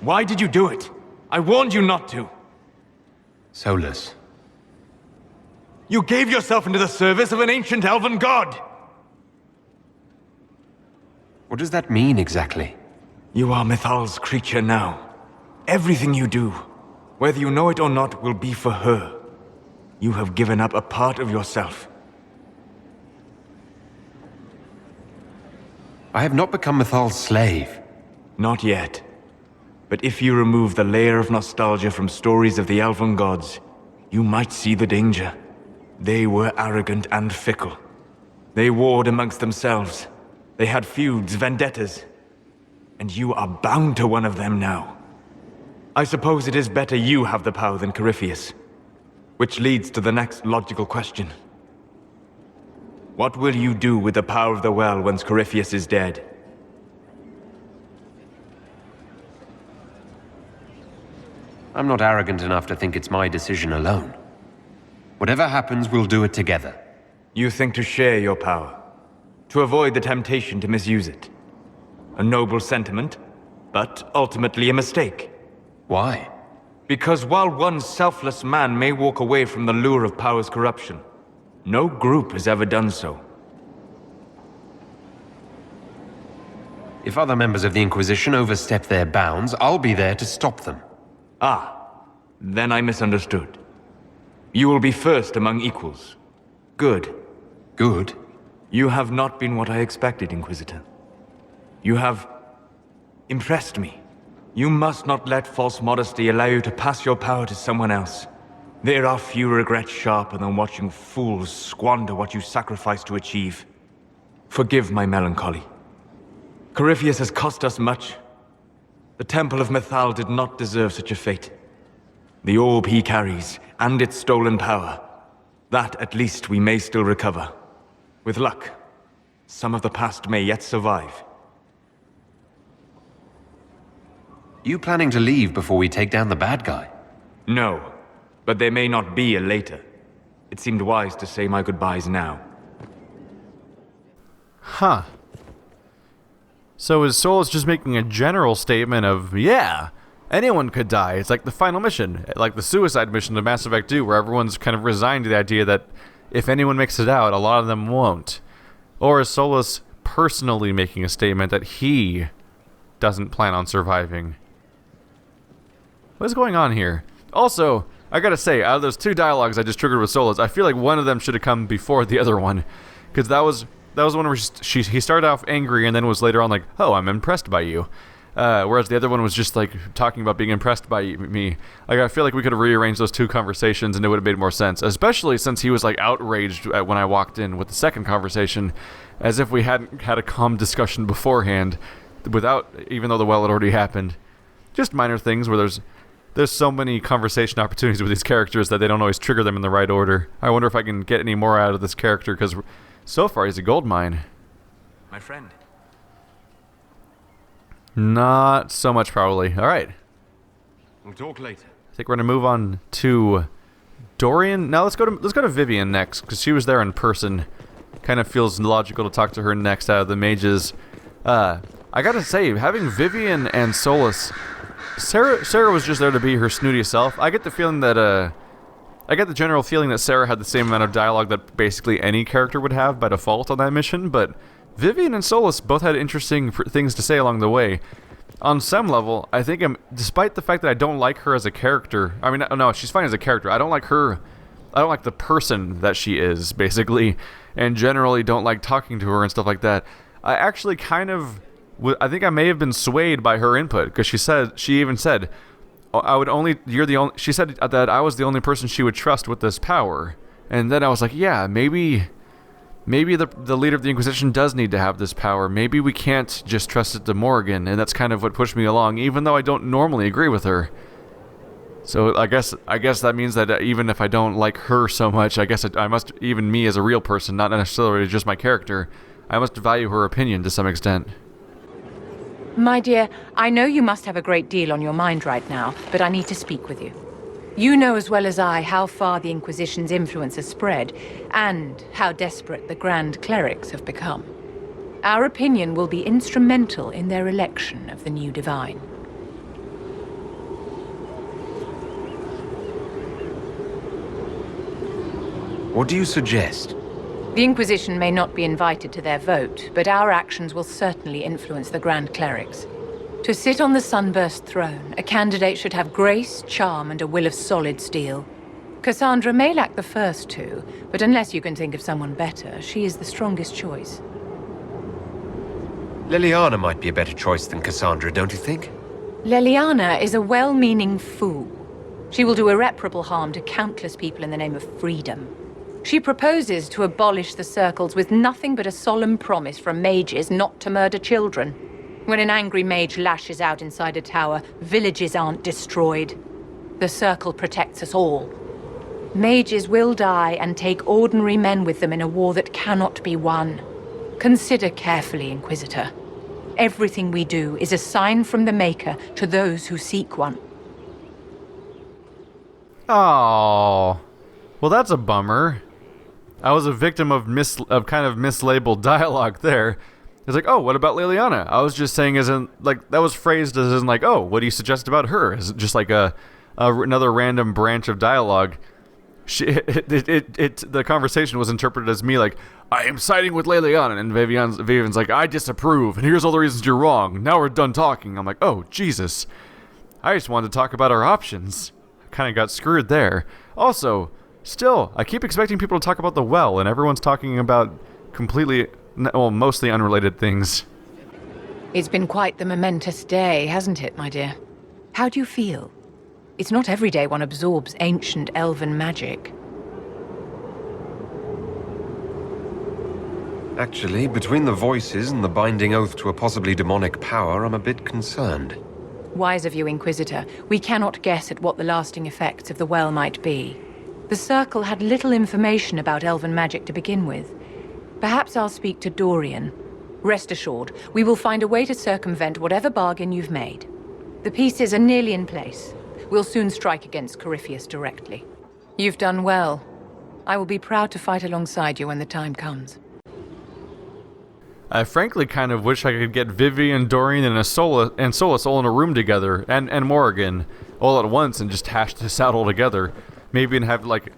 Why did you do it? I warned you not to. Solus. You gave yourself into the service of an ancient elven god! What does that mean exactly? You are Mythal's creature now. Everything you do, whether you know it or not, will be for her. You have given up a part of yourself. I have not become Mythal's slave. Not yet. But if you remove the layer of nostalgia from stories of the elven gods, you might see the danger. They were arrogant and fickle. They warred amongst themselves. They had feuds, vendettas. And you are bound to one of them now. I suppose it is better you have the power than Corypheus. Which leads to the next logical question. What will you do with the power of the well once Corypheus is dead? I'm not arrogant enough to think it's my decision alone. Whatever happens, we'll do it together. You think to share your power, to avoid the temptation to misuse it. A noble sentiment, but ultimately a mistake. Why? Because while one selfless man may walk away from the lure of power's corruption, no group has ever done so. If other members of the Inquisition overstep their bounds, I'll be there to stop them. Ah, then I misunderstood. You will be first among equals. Good. Good? You have not been what I expected, Inquisitor. You have impressed me. You must not let false modesty allow you to pass your power to someone else. There are few regrets sharper than watching fools squander what you sacrifice to achieve. Forgive my melancholy. Corypheus has cost us much. The Temple of Mythal did not deserve such a fate. The orb he carries, and its stolen power, that at least we may still recover. With luck, some of the past may yet survive. You planning to leave before we take down the bad guy? No, but there may not be a later. It seemed wise to say my goodbyes now. Huh. So is Solus just making a general statement of, yeah, anyone could die. It's like the final mission, like the suicide mission of Mass Effect 2, where everyone's kind of resigned to the idea that if anyone makes it out, a lot of them won't. Or is Solus personally making a statement that he doesn't plan on surviving? What's going on here? Also, I gotta say, out of those two dialogues I just triggered with Solus, I feel like one of them should have come before the other one. Because that was the one where he started off angry and then was later on like, oh, I'm impressed by you. Whereas the other one was just like talking about being impressed by me. Like, I feel like we could have rearranged those two conversations and it would have made more sense. Especially since he was like outraged when I walked in with the second conversation, as if we hadn't had a calm discussion beforehand, even though the well had already happened. Just minor things where there's so many conversation opportunities with these characters that they don't always trigger them in the right order. I wonder if I can get any more out of this character, because so far he's a goldmine. My friend. Not so much, probably. All right. We'll talk later. I think we're gonna move on to Dorian. Now let's go to Vivian next, because she was there in person. Kind of feels logical to talk to her next out of the mages. I gotta say, having Vivian and Solus, Sarah was just there to be her snooty self. I get the feeling that I get the general feeling that Sarah had the same amount of dialogue that basically any character would have by default on that mission, but Vivian and Solus both had interesting things to say along the way. On some level, I think despite the fact that I don't like her as a character, I mean, no, she's fine as a character. I don't like her. I don't like the person that she is, basically, and generally don't like talking to her and stuff like that. I actually kind of, I think I may have been swayed by her input, because she even said, she said that I was the only person she would trust with this power. And then I was like, yeah, maybe the leader of the Inquisition does need to have this power. Maybe we can't just trust it to Morrigan, and that's kind of what pushed me along, even though I don't normally agree with her. So I guess that means that even if I don't like her so much, I guess I must, even me as a real person, not necessarily just my character, I must value her opinion to some extent. My dear, I know you must have a great deal on your mind right now, but I need to speak with you. You know as well as I how far the Inquisition's influence has spread, and how desperate the Grand Clerics have become. Our opinion will be instrumental in their election of the new Divine. What do you suggest? The Inquisition may not be invited to their vote, but our actions will certainly influence the Grand Clerics. To sit on the Sunburst throne, a candidate should have grace, charm, and a will of solid steel. Cassandra may lack the first two, but unless you can think of someone better, she is the strongest choice. Liliana might be a better choice than Cassandra, don't you think? Leliana is a well-meaning fool. She will do irreparable harm to countless people in the name of freedom. She proposes to abolish the circles with nothing but a solemn promise from mages not to murder children. When an angry mage lashes out inside a tower, villages aren't destroyed. The circle protects us all. Mages will die and take ordinary men with them in a war that cannot be won. Consider carefully, Inquisitor. Everything we do is a sign from the Maker to those who seek one. Oh, well, that's a bummer. I was a victim of kind of mislabeled dialogue there. It's like, oh, what about Leliana? I was just saying as in, like, that was phrased as in, like, oh, what do you suggest about her? Is it just like another random branch of dialogue? The conversation was interpreted as me like, I am siding with Leliana, and Vivian's like, I disapprove, and here's all the reasons you're wrong. Now we're done talking. I'm like, oh, Jesus. I just wanted to talk about our options. Kind of got screwed there. Also, still, I keep expecting people to talk about the well, and everyone's talking about mostly unrelated things. It's been quite the momentous day, hasn't it, my dear? How do you feel? It's not every day one absorbs ancient elven magic. Actually, between the voices and the binding oath to a possibly demonic power, I'm a bit concerned. Wise of you, Inquisitor. We cannot guess at what the lasting effects of the well might be. The Circle had little information about elven magic to begin with. Perhaps I'll speak to Dorian. Rest assured, we will find a way to circumvent whatever bargain you've made. The pieces are nearly in place. We'll soon strike against Corypheus directly. You've done well. I will be proud to fight alongside you when the time comes. I frankly kind of wish I could get Vivian, Dorian, and Solus all in a room together, and Morrigan, all at once, and just hash this out all together. Maybe and have, like,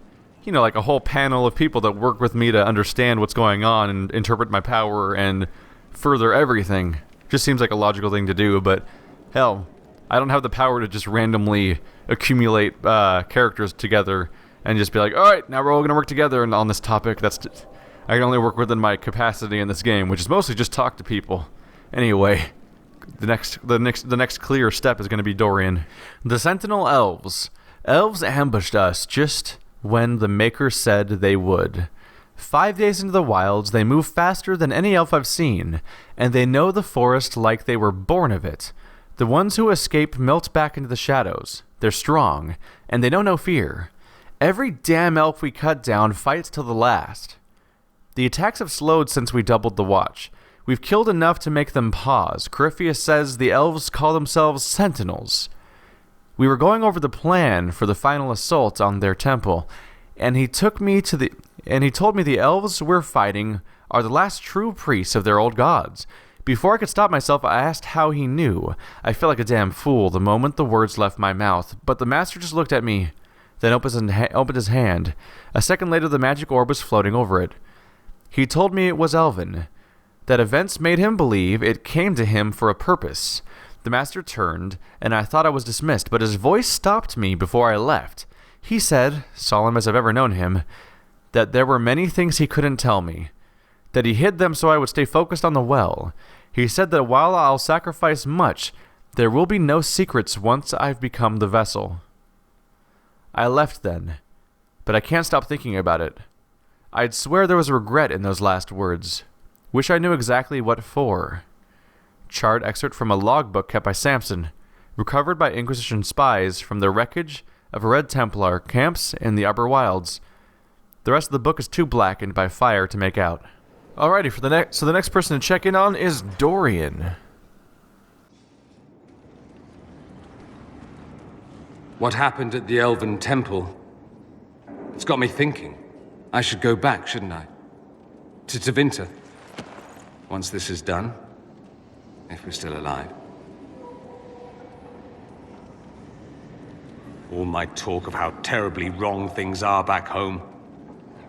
you know, like a whole panel of people that work with me to understand what's going on and interpret my power and further everything. Just seems like a logical thing to do, but hell, I don't have the power to just randomly accumulate characters together and just be like, all right, now we're all going to work together and on this topic. I can only work within my capacity in this game, which is mostly just talk to people. Anyway, the next clear step is going to be Dorian. The Sentinel Elves. Elves ambushed us just when the Maker said they would. 5 days into the wilds, they move faster than any elf I've seen, and they know the forest like they were born of it. The ones who escape melt back into the shadows. They're strong, and they know no fear. Every damn elf we cut down fights till the last. The attacks have slowed since we doubled the watch. We've killed enough to make them pause. Corypheus says the elves call themselves sentinels. We were going over the plan for the final assault on their temple, and he told me the elves we're fighting are the last true priests of their old gods. Before I could stop myself, I asked how he knew. I felt like a damn fool the moment the words left my mouth, but the master just looked at me, then opened his hand. A second later, the magic orb was floating over it. He told me it was elven, that events made him believe it came to him for a purpose. The master turned, and I thought I was dismissed, but his voice stopped me before I left. He said, solemn as I've ever known him, that there were many things he couldn't tell me, that he hid them so I would stay focused on the well. He said that while I'll sacrifice much, there will be no secrets once I've become the vessel. I left then, but I can't stop thinking about it. I'd swear there was regret in those last words. Wish I knew exactly what for. Charred excerpt from a logbook kept by Samson, recovered by Inquisition spies from the wreckage of Red Templar camps in the Upper Wilds. The rest of the book is too blackened by fire to make out. Alrighty, so the next person to check in on is Dorian. What happened at the Elven Temple? It's got me thinking. I should go back, shouldn't I? To Tevinter. Once this is done. If we're still alive. All my talk of how terribly wrong things are back home.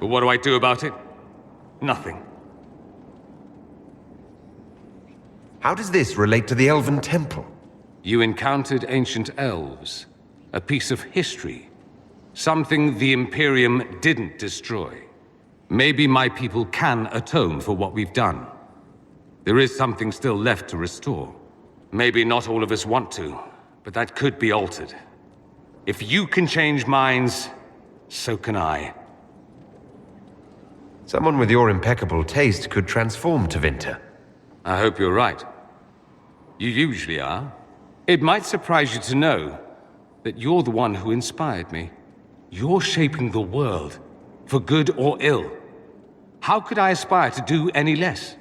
But what do I do about it? Nothing. How does this relate to the Elven Temple? You encountered ancient elves. A piece of history. Something the Imperium didn't destroy. Maybe my people can atone for what we've done. There is something still left to restore. Maybe not all of us want to, but that could be altered. If you can change minds, so can I. Someone with your impeccable taste could transform Tevinter. I hope you're right. You usually are. It might surprise you to know that you're the one who inspired me. You're shaping the world, for good or ill. How could I aspire to do any less?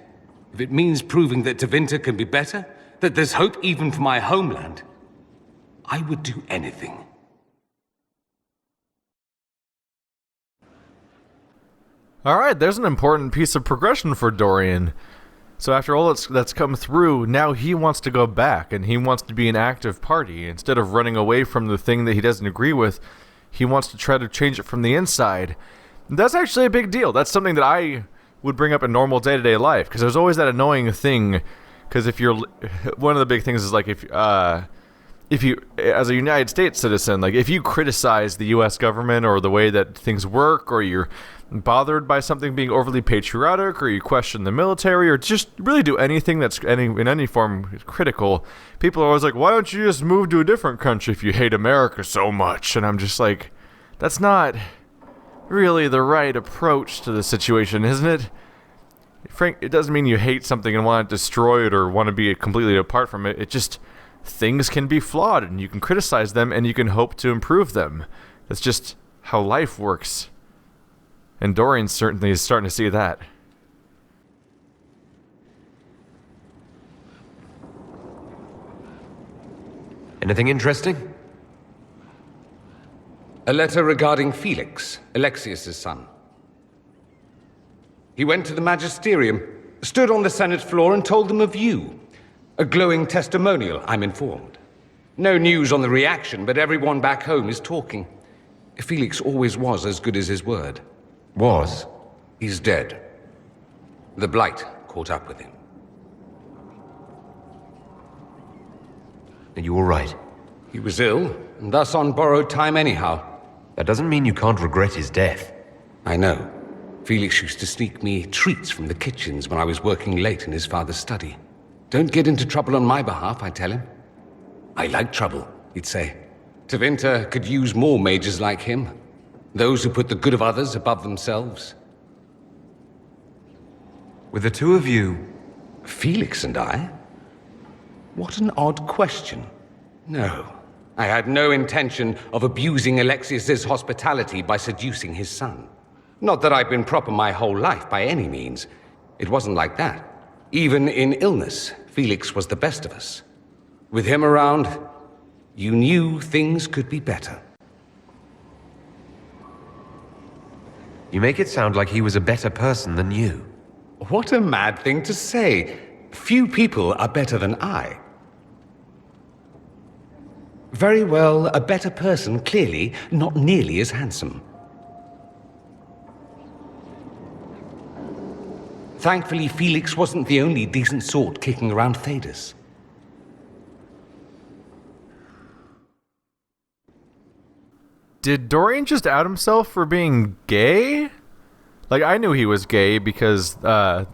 If it means proving that Tevinter can be better, that there's hope even for my homeland, I would do anything. Alright, there's an important piece of progression for Dorian. So after all that's come through, now he wants to go back, and he wants to be an active party. Instead of running away from the thing that he doesn't agree with, he wants to try to change it from the inside. That's actually a big deal. That's something that I would bring up in normal day-to-day life, because there's always that annoying thing, because if you're... One of the big things is, like, if you, as a United States citizen, like, if you criticize the U.S. government or the way that things work, or you're bothered by something being overly patriotic, or you question the military, or just really do anything that's in any form critical, people are always like, why don't you just move to a different country if you hate America so much? And I'm just like, that's not really the right approach to the situation, isn't it? Frank, it doesn't mean you hate something and want to destroy it or want to be completely apart from it. It just, things can be flawed, and you can criticize them, and you can hope to improve them. That's just how life works. And Dorian certainly is starting to see that. Anything interesting? A letter regarding Felix, Alexius' son. He went to the magisterium, stood on the Senate floor and told them of you. A glowing testimonial, I'm informed. No news on the reaction, but everyone back home is talking. Felix always was as good as his word. Was? He's dead. The Blight caught up with him. Are you all right? He was ill, and thus on borrowed time anyhow. That doesn't mean you can't regret his death. I know. Felix used to sneak me treats from the kitchens when I was working late in his father's study. Don't get into trouble on my behalf, I tell him. I like trouble, he'd say. Tevinter could use more mages like him. Those who put the good of others above themselves. With the two of you... Felix and I? What an odd question. No, I had no intention of abusing Alexius's hospitality by seducing his son. Not that I've been proper my whole life, by any means. It wasn't like that. Even in illness, Felix was the best of us. With him around, you knew things could be better. You make it sound like he was a better person than you. What a mad thing to say. Few people are better than I. Very well, a better person, clearly, not nearly as handsome. Thankfully, Felix wasn't the only decent sort kicking around Thedas. Did Dorian just out himself for being gay? Like, I knew he was gay because the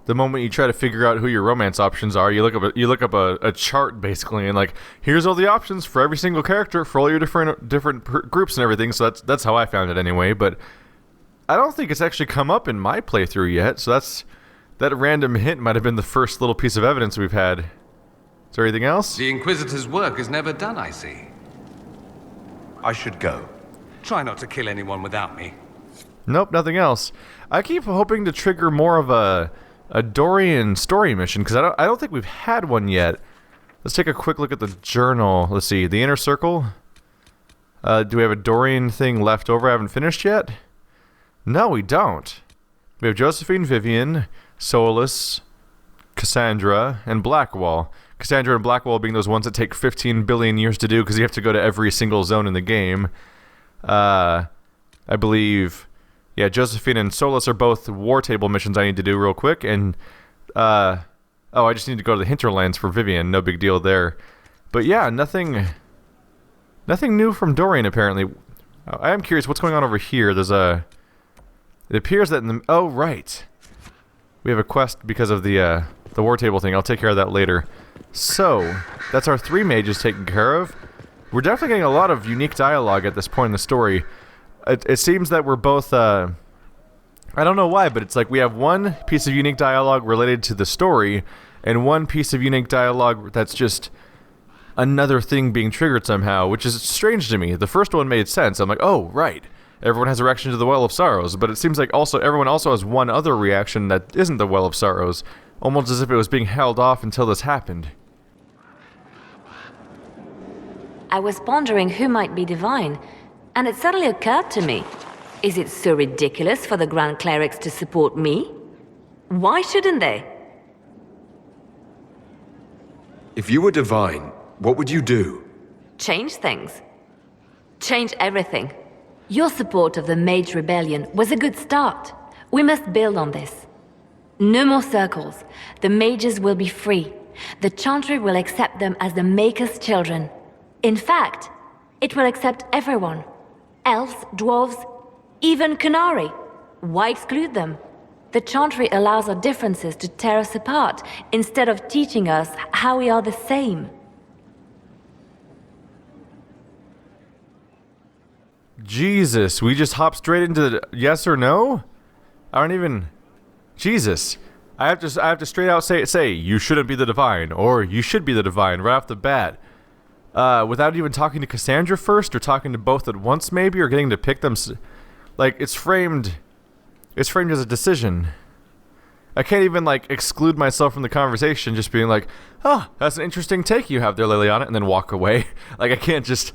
moment you try to figure out who your romance options are, you look up a chart basically, and like, here's all the options for every single character for all your different groups and everything. So that's how I found it anyway. But I don't think it's actually come up in my playthrough yet. So that random hint might have been the first little piece of evidence we've had. Is there anything else? The Inquisitor's work is never done, I see. I should go. Try not to kill anyone without me. Nope, nothing else. I keep hoping to trigger more of a Dorian story mission, because I don't think we've had one yet. Let's take a quick look at the journal. Let's see, the Inner Circle. Do we have a Dorian thing left over I haven't finished yet? No, we don't. We have Josephine, Vivian, Solus, Cassandra, and Blackwall. Cassandra and Blackwall being those ones that take 15 billion years to do because you have to go to every single zone in the game. I believe, yeah, Josephine and Solus are both war table missions I need to do real quick, and, oh, I just need to go to the hinterlands for Vivian, no big deal there. But yeah, nothing new from Dorian, apparently. I am curious what's going on over here. There's it appears that in the, oh, right. We have a quest because of the war table thing. I'll take care of that later. So, that's our 3 mages taken care of. We're definitely getting a lot of unique dialogue at this point in the story. It seems that we're both, I don't know why, but it's like we have one piece of unique dialogue related to the story, and one piece of unique dialogue that's just another thing being triggered somehow, which is strange to me. The first one made sense. I'm like, oh, right. Everyone has a reaction to the Well of Sorrows, but it seems like everyone also has one other reaction that isn't the Well of Sorrows, almost as if it was being held off until this happened. I was pondering who might be divine, and it suddenly occurred to me. Is it so ridiculous for the Grand Clerics to support me? Why shouldn't they? If you were divine, what would you do? Change things. Change everything. Your support of the Mage Rebellion was a good start. We must build on this. No more circles. The mages will be free. The Chantry will accept them as the Maker's children. In fact, it will accept everyone. Elves, dwarves, even Qunari. Why exclude them? The Chantry allows our differences to tear us apart, instead of teaching us how we are the same. Jesus, we just hop straight into the yes or no? I don't even... Jesus. I have to straight out say, you shouldn't be the divine, or you should be the divine right off the bat. Without even talking to Cassandra first, or talking to both at once maybe, or getting to pick them... Like, it's framed as a decision. I can't even, like, exclude myself from the conversation just being like, oh, that's an interesting take you have there, Liliana, and then walk away. Like, I can't just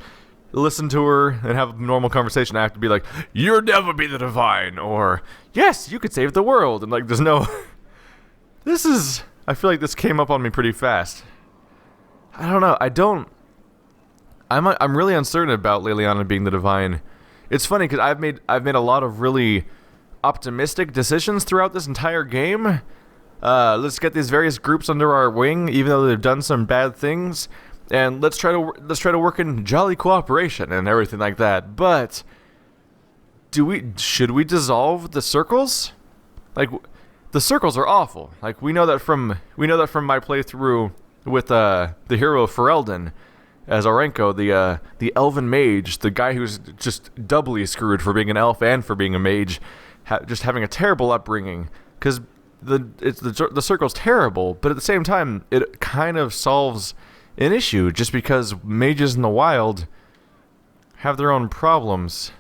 listen to her and have a normal conversation. I have to be like, you'll never be the divine, or, yes, you could save the world. And, like, there's no... I feel like this came up on me pretty fast. I don't know, I'm really uncertain about Liliana being the divine. It's funny because I've made a lot of really optimistic decisions throughout this entire game. Let's get these various groups under our wing, even though they've done some bad things, and let's try to work in jolly cooperation and everything like that. But should we dissolve the circles? Like, the circles are awful. Like, we know that from my playthrough with the hero Ferelden as Orenko, the elven mage, the guy who's just doubly screwed for being an elf and for being a mage, just having a terrible upbringing, because the circle's terrible, but at the same time it kind of solves an issue, just because mages in the wild have their own problems.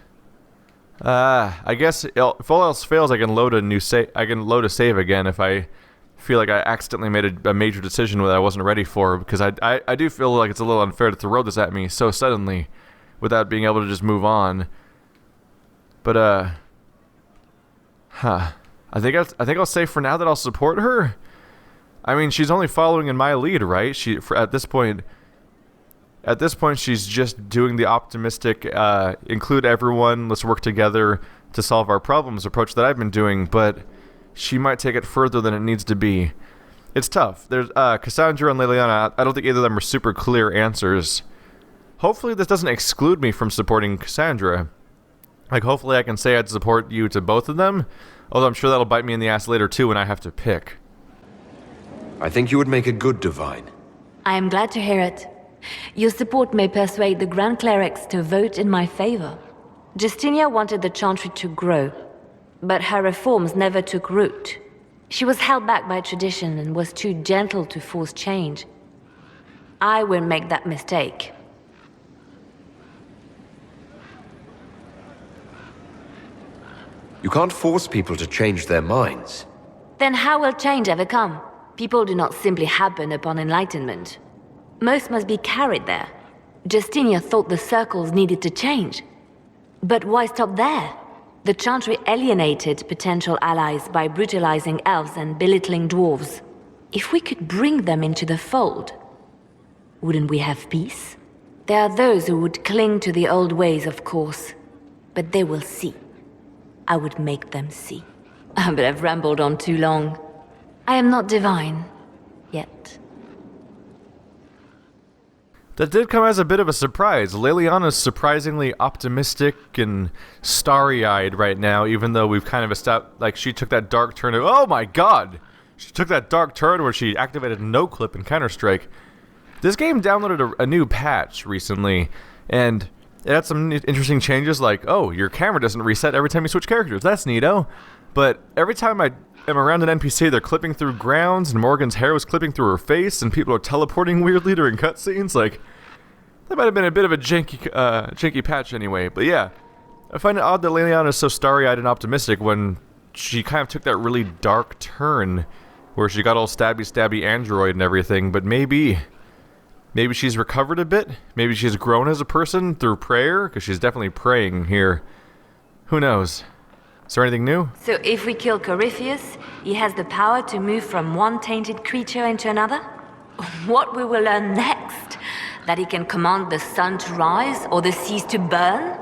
I guess if all else fails, I can load a save again if I feel like I accidentally made a major decision that I wasn't ready for, because I do feel like it's a little unfair to throw this at me so suddenly without being able to just move on. But I think I'll say for now that I'll support her. I mean, she's only following in my lead, right? At this point she's just doing the optimistic include everyone, let's work together to solve our problems approach that I've been doing, but she might take it further than it needs to be. It's tough. There's Cassandra and Liliana. I don't think either of them are super clear answers. Hopefully this doesn't exclude me from supporting Cassandra. Like, hopefully I can say I'd support you to both of them, although I'm sure that'll bite me in the ass later too when I have to pick. I think you would make a good divine. I am glad to hear it. Your support may persuade the Grand Clerics to vote in my favor. Justinia wanted the Chantry to grow, but her reforms never took root. She was held back by tradition and was too gentle to force change. I won't make that mistake. You can't force people to change their minds. Then how will change ever come? People do not simply happen upon enlightenment. Most must be carried there. Justinia thought the circles needed to change. But why stop there? The Chantry alienated potential allies by brutalizing elves and belittling dwarves. If we could bring them into the fold, wouldn't we have peace? There are those who would cling to the old ways, of course. But they will see. I would make them see. But I've rambled on too long. I am not divine. Yet. That did come as a bit of a surprise. Liliana's surprisingly optimistic and starry-eyed right now, even though we've kind of established, like, she took that dark turn of, oh my god! She took that dark turn where she activated no-clip in Counter-Strike. This game downloaded a new patch recently, and it had some interesting changes like, oh, your camera doesn't reset every time you switch characters. That's neato. But every time I am around an NPC, they're clipping through grounds, and Morgan's hair was clipping through her face, and people are teleporting weirdly during cutscenes. Like, that might have been a bit of a janky patch anyway. But yeah, I find it odd that Leliana is so starry-eyed and optimistic when she kind of took that really dark turn where she got all stabby android and everything. But maybe she's recovered a bit. Maybe she's grown as a person through prayer, because she's definitely praying here. Who knows? Is there anything new? So if we kill Corypheus, he has the power to move from one tainted creature into another? What we will learn next? That he can command the sun to rise or the seas to burn?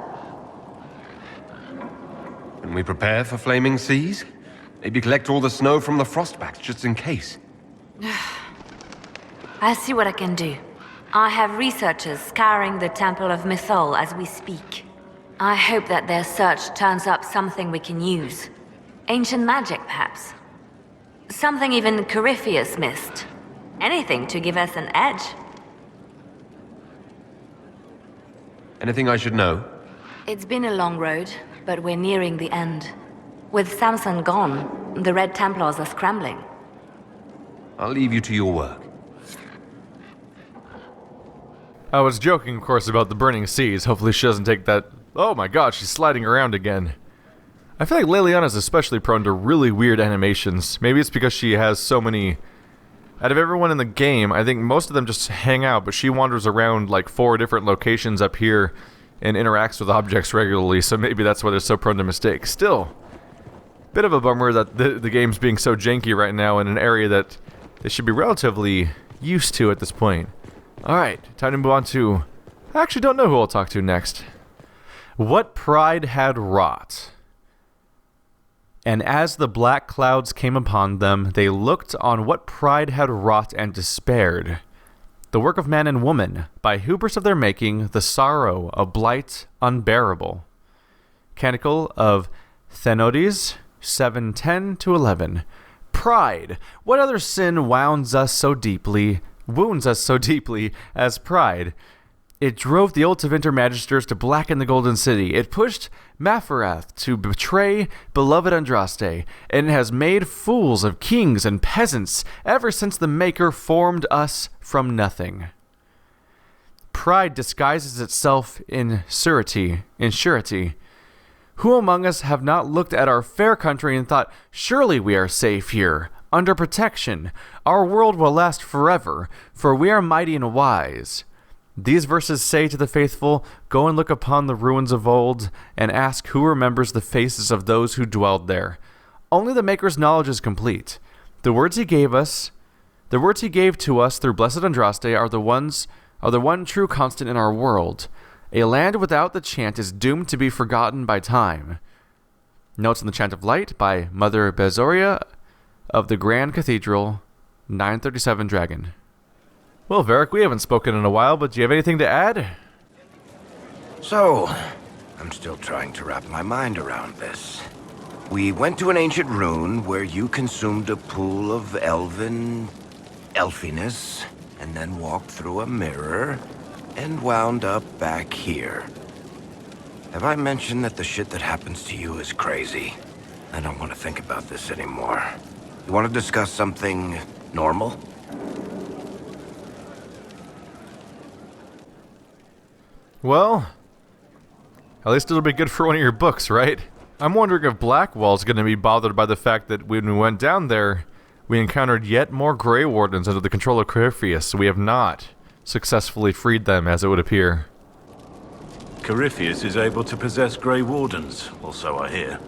Can we prepare for flaming seas? Maybe collect all the snow from the frostbacks just in case. I'll see what I can do. I have researchers scouring the Temple of Mythol as we speak. I hope that their search turns up something we can use. Ancient magic, perhaps. Something even Corypheus missed. Anything to give us an edge. Anything I should know? It's been a long road, but we're nearing the end. With Samson gone, the Red Templars are scrambling. I'll leave you to your work. I was joking, of course, about the burning seas. Hopefully she doesn't take that... Oh my god, she's sliding around again. I feel like Leliana's especially prone to really weird animations. Maybe it's because she has so many... Out of everyone in the game, I think most of them just hang out, but she wanders around like 4 different locations up here and interacts with objects regularly, so maybe that's why they're so prone to mistakes. Still, bit of a bummer that the game's being so janky right now in an area that they should be relatively used to at this point. Alright, time to move on to... I actually don't know who I'll talk to next. What pride had wrought. And as the black clouds came upon them, they looked on what pride had wrought and despaired. The work of man and woman, by hubris of their making, the sorrow of blight unbearable. Canticle of Thenodes 7:10-11. Pride! What other sin wounds us so deeply as pride? It drove the oaths of intermagisters to blacken the Golden City. It pushed Mafarath to betray beloved Andraste, and it has made fools of kings and peasants ever since the Maker formed us from nothing. Pride disguises itself in surety. Who among us have not looked at our fair country and thought, surely we are safe here, under protection. Our world will last forever, for we are mighty and wise. These verses say to the faithful, go and look upon the ruins of old, and ask who remembers the faces of those who dwelled there. Only the Maker's knowledge is complete. The words he gave to us through blessed Andraste are the one true constant in our world. A land without the chant is doomed to be forgotten by time. Notes on the Chant of Light by Mother Bezoria of the Grand Cathedral, 937 Dragon. Well, Varric, we haven't spoken in a while, but do you have anything to add? So, I'm still trying to wrap my mind around this. We went to an ancient rune where you consumed a pool of elfiness, and then walked through a mirror, and wound up back here. Have I mentioned that the shit that happens to you is crazy? I don't want to think about this anymore. You want to discuss something normal? Well, at least it'll be good for one of your books, right? I'm wondering if Blackwall's going to be bothered by the fact that when we went down there, we encountered yet more Grey Wardens under the control of Corypheus. We have not successfully freed them, as it would appear. Corypheus is able to possess Grey Wardens, or so I hear.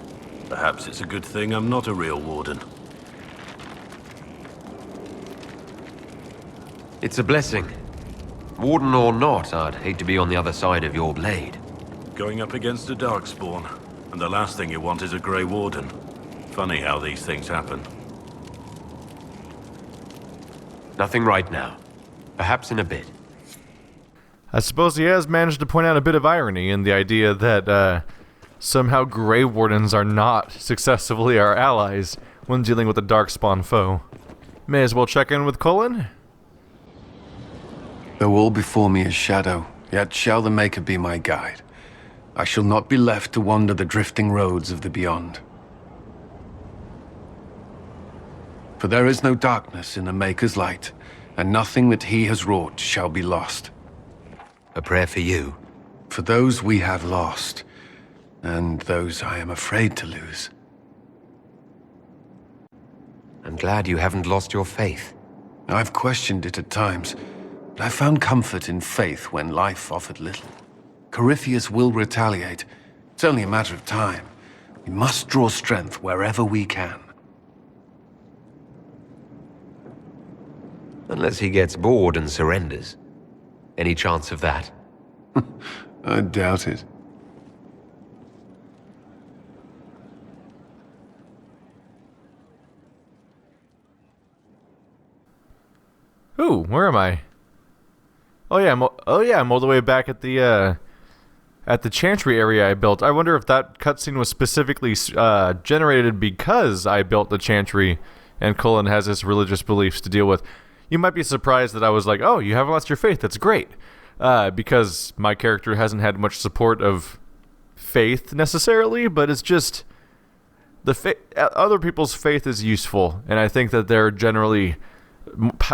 Perhaps it's a good thing I'm not a real Warden. It's a blessing. Warden or not, I'd hate to be on the other side of your blade. Going up against a Darkspawn, and the last thing you want is a Grey Warden. Funny how these things happen. Nothing right now. Perhaps in a bit. I suppose he has managed to point out a bit of irony in the idea that somehow Grey Wardens are not successfully our allies when dealing with a Darkspawn foe. May as well check in with Cullen. Though all before me is shadow, yet shall the Maker be my guide. I shall not be left to wander the drifting roads of the beyond. For there is no darkness in the Maker's light, and nothing that he has wrought shall be lost. A prayer for you? For those we have lost, and those I am afraid to lose. I'm glad you haven't lost your faith. I've questioned it at times, but I found comfort in faith when life offered little. Corypheus will retaliate. It's only a matter of time. We must draw strength wherever we can. Unless he gets bored and surrenders. Any chance of that? I doubt it. Ooh, where am I? Oh yeah, I'm all the way back at the Chantry area I built. I wonder if that cutscene was specifically generated because I built the Chantry, and Cullen has his religious beliefs to deal with. You might be surprised that I was like, "Oh, you haven't lost your faith. That's great," because my character hasn't had much support of faith necessarily, but it's just other people's faith is useful, and I think that they're generally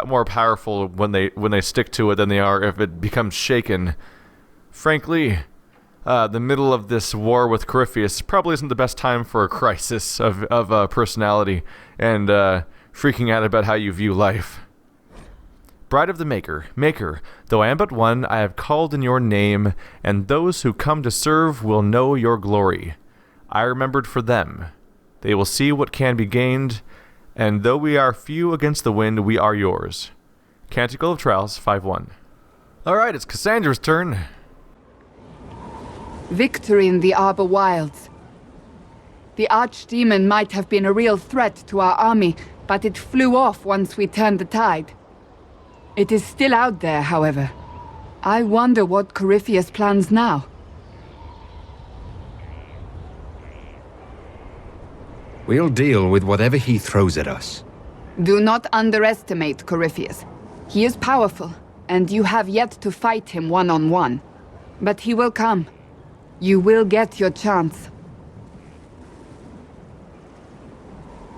more powerful when they stick to it than they are if it becomes shaken. Frankly, the middle of this war with Corypheus probably isn't the best time for a crisis of personality and freaking out about how you view life. Bride of the Maker, though I am but one, I have called in your name, and those who come to serve will know your glory. I remembered for them. They will see what can be gained, and though we are few against the wind, we are yours. Canticle of Trials 5:1. Alright, it's Cassandra's turn. Victory in the Arbor Wilds. The Archdemon might have been a real threat to our army, but it flew off once we turned the tide. It is still out there, however. I wonder what Corypheus plans now. We'll deal with whatever he throws at us. Do not underestimate Corypheus. He is powerful, and you have yet to fight him one-on-one. But he will come. You will get your chance.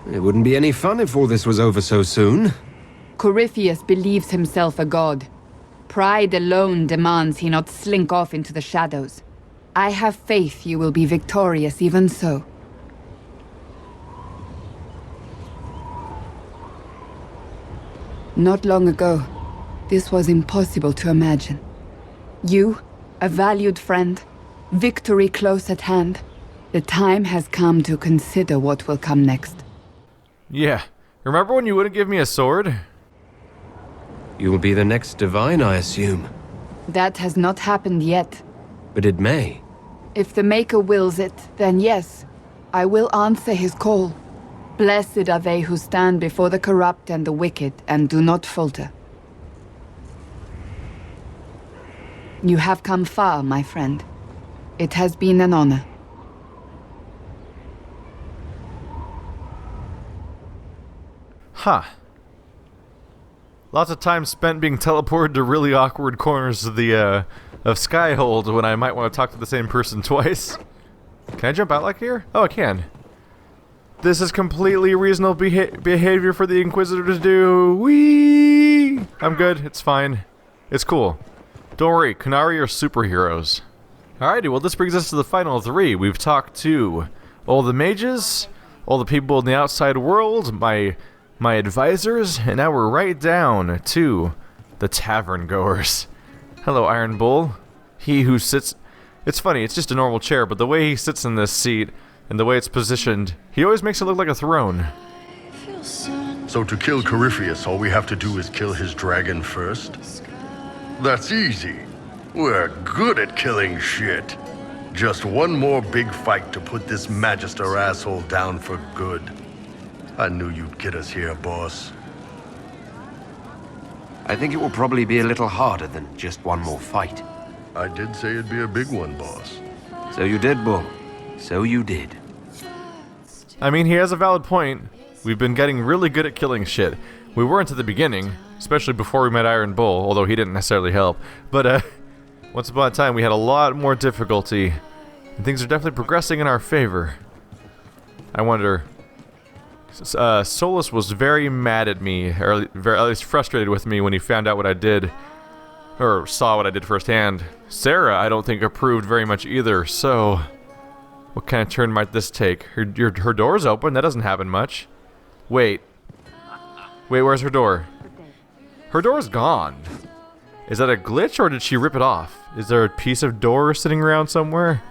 It wouldn't be any fun if all this was over so soon. Corypheus believes himself a god. Pride alone demands he not slink off into the shadows. I have faith you will be victorious even so. Not long ago, this was impossible to imagine. You, a valued friend, victory close at hand. The time has come to consider what will come next. Yeah. Remember when you wouldn't give me a sword? You will be the next divine, I assume. That has not happened yet. But it may. If the Maker wills it, then yes, I will answer his call. Blessed are they who stand before the corrupt and the wicked and do not falter. You have come far, my friend. It has been an honor. Huh. Lots of time spent being teleported to really awkward corners of the of Skyhold when I might want to talk to the same person twice. Can I jump out like here? Oh, I can. This is completely reasonable behavior for the Inquisitor to do. Whee! I'm good. It's fine. It's cool. Don't worry. Qunari are superheroes. Alrighty, well this brings us to the final 3. We've talked to all the mages, all the people in the outside world, my advisors, and now we're right down to the tavern goers. Hello, Iron Bull. He who sits... It's funny, it's just a normal chair, but the way he sits in this seat and the way it's positioned, he always makes it look like a throne. So to kill Corypheus, all we have to do is kill his dragon first? That's easy. We're good at killing shit. Just one more big fight to put this Magister asshole down for good. I knew you'd get us here, boss. I think it will probably be a little harder than just one more fight. I did say it'd be a big one, boss. So you did, Bull. So you did. I mean, he has a valid point. We've been getting really good at killing shit. We weren't at the beginning. especially before we met Iron Bull, although he didn't necessarily help. But once upon a time, we had a lot more difficulty, and things are definitely progressing in our favor. I wonder... Solus was very mad at me, or at least frustrated with me when he found out what I did, or saw what I did firsthand. Sarah, I don't think approved very much either, so... What kind of turn might this take? Her door's open, that doesn't happen much. Wait, where's her door? Her door's gone. Is that a glitch, or did she rip it off? Is there a piece of door sitting around somewhere?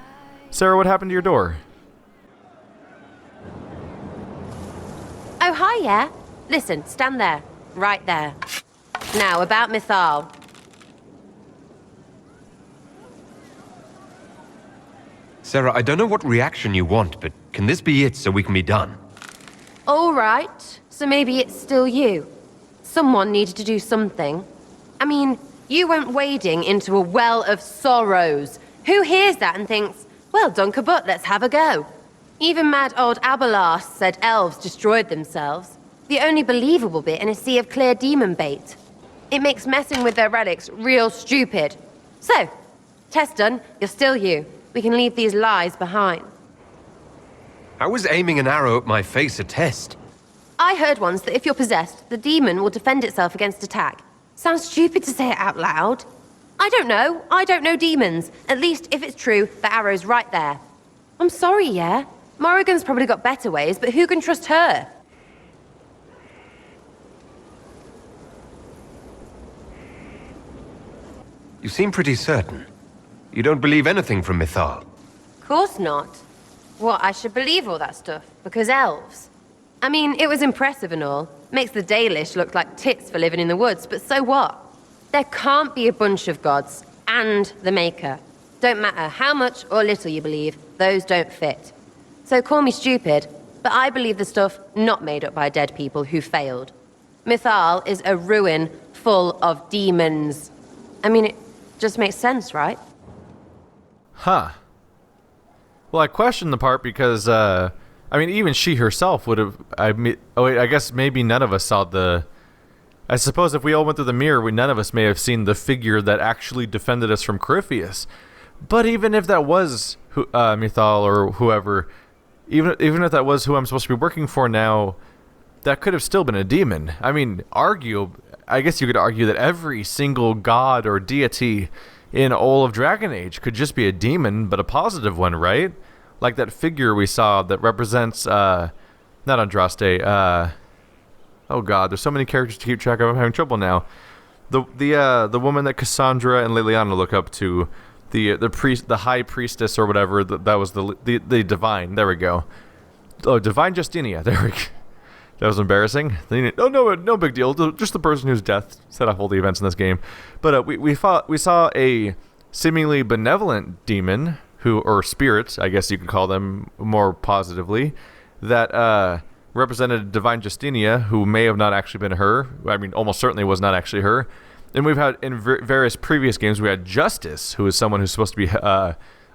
Sarah, what happened to your door? Oh, hi, yeah. Listen, stand there. Right there. Now, about Mythal. Sarah, I don't know what reaction you want, but can this be it so we can be done? All right. So maybe it's still you. Someone needed to do something. I mean, you went wading into a well of sorrows. Who hears that and thinks, well, Dunkerbutt, let's have a go? Even mad old Abelas said elves destroyed themselves. The only believable bit in a sea of clear demon bait. It makes messing with their relics real stupid. So, test done, you're still you. We can leave these lies behind. How was aiming an arrow at my face a test? I heard once that if you're possessed, the demon will defend itself against attack. Sounds stupid to say it out loud. I don't know. I don't know demons. At least, if it's true, the arrow's right there. I'm sorry, yeah? Morrigan's probably got better ways, but who can trust her? You seem pretty certain. You don't believe anything from Mythal. Course not. What, I should believe all that stuff? Because elves? I mean, it was impressive and all. Makes the Dalish look like tits for living in the woods, but so what? There can't be a bunch of gods, and the Maker. Don't matter how much or little you believe, those don't fit. So call me stupid, but I believe the stuff not made up by dead people who failed. Mythal is a ruin full of demons. I mean, it just makes sense, right? Huh. Well, I question the part because, I mean, even she herself would have... I guess maybe none of us saw the... I suppose if we all went through the mirror, none of us may have seen the figure that actually defended us from Corypheus. But even if that was Mythal or whoever, even if that was who I'm supposed to be working for now, that could have still been a demon. I mean, I guess you could argue that every single god or deity in all of Dragon Age could just be a demon, but a positive one, right? Like that figure we saw that represents, not Andraste, oh god, there's so many characters to keep track of, I'm having trouble now. The woman that Cassandra and Liliana look up to, the high priestess or whatever, that was the divine, there we go. Oh, Divine Justinia, there we go. That was embarrassing. Oh no big deal. Just the person whose death set off all the events in this game. But we saw a seemingly benevolent demon or spirits, I guess you could call them more positively, that represented Divine Justinia, who may have not actually been her. I mean, almost certainly was not actually her. And we've had in various previous games, we had Justice, who is someone who's supposed to be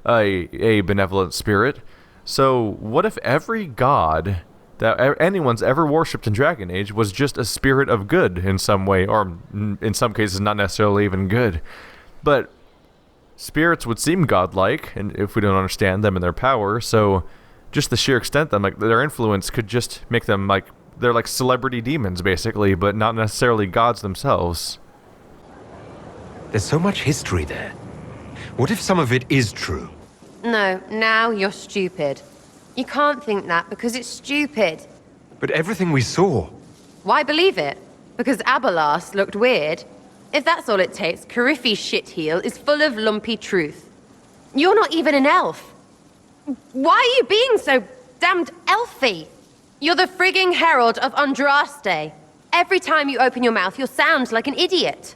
a benevolent spirit. So what if every god that anyone's ever worshipped in Dragon Age was just a spirit of good in some way, or in some cases not necessarily even good? But spirits would seem godlike, and if we don't understand them and their power, so just the sheer extent them, like their influence could just make them like they're like celebrity demons basically, but not necessarily gods themselves. There's so much history there. What if some of it is true? No, now you're stupid. You can't think that because it's stupid. But everything we saw... Why believe it? Because Abelas looked weird? If that's all it takes, Coryphe's shitheel is full of lumpy truth. You're not even an elf. Why are you being so damned elfy? You're the frigging herald of Andraste. Every time you open your mouth, you'll sound like an idiot.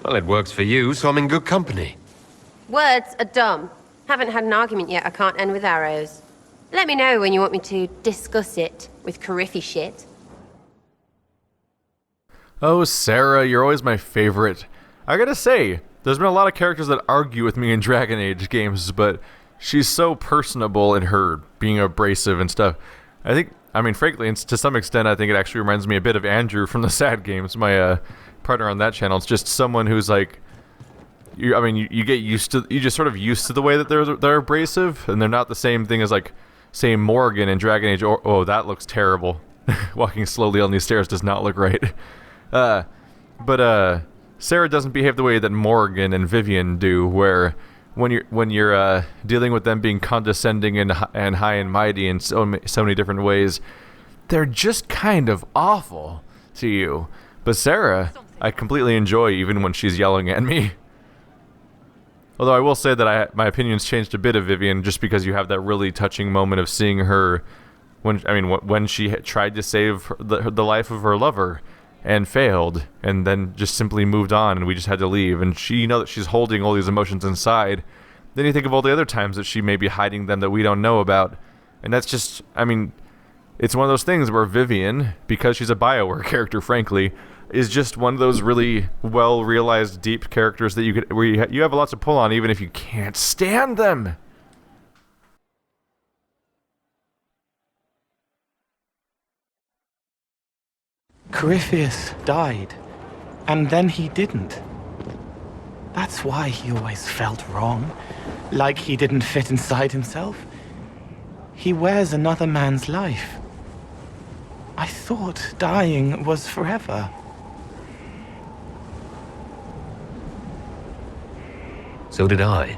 Well, it works for you, so I'm in good company. Words are dumb. Haven't had an argument yet I can't end with arrows. Let me know when you want me to discuss it with Coryphe shit. Oh, Sarah, you're always my favorite. I gotta say, there's been a lot of characters that argue with me in Dragon Age games, but she's so personable in her being abrasive and stuff. I mean, frankly, to some extent, I think it actually reminds me a bit of Andrew from the Sad Games, my partner on that channel. It's just someone who's like, you get used to, you just sort of used to the way that they're abrasive, and they're not the same thing as like, say, Morgan in Dragon Age. Oh, that looks terrible. Walking slowly on these stairs does not look right. But Sarah doesn't behave the way that Morgan and Vivian do, where when you're dealing with them being condescending and high and mighty in so many different ways, they're just kind of awful to you. But Sarah, I completely enjoy even when she's yelling at me. Although I will say that my opinion's changed a bit of Vivian, just because you have that really touching moment of seeing her when she tried to save the life of her lover and failed, and then just simply moved on, and we just had to leave, and you know that she's holding all these emotions inside. Then you think of all the other times that she may be hiding them that we don't know about, and that's just, I mean, it's one of those things where Vivian, because she's a BioWare character, frankly, is just one of those really well-realized, deep characters that you have a lot to pull on, even if you can't stand them. Corypheus died, and then he didn't. That's why he always felt wrong, like he didn't fit inside himself. He wears another man's life. I thought dying was forever. So did I.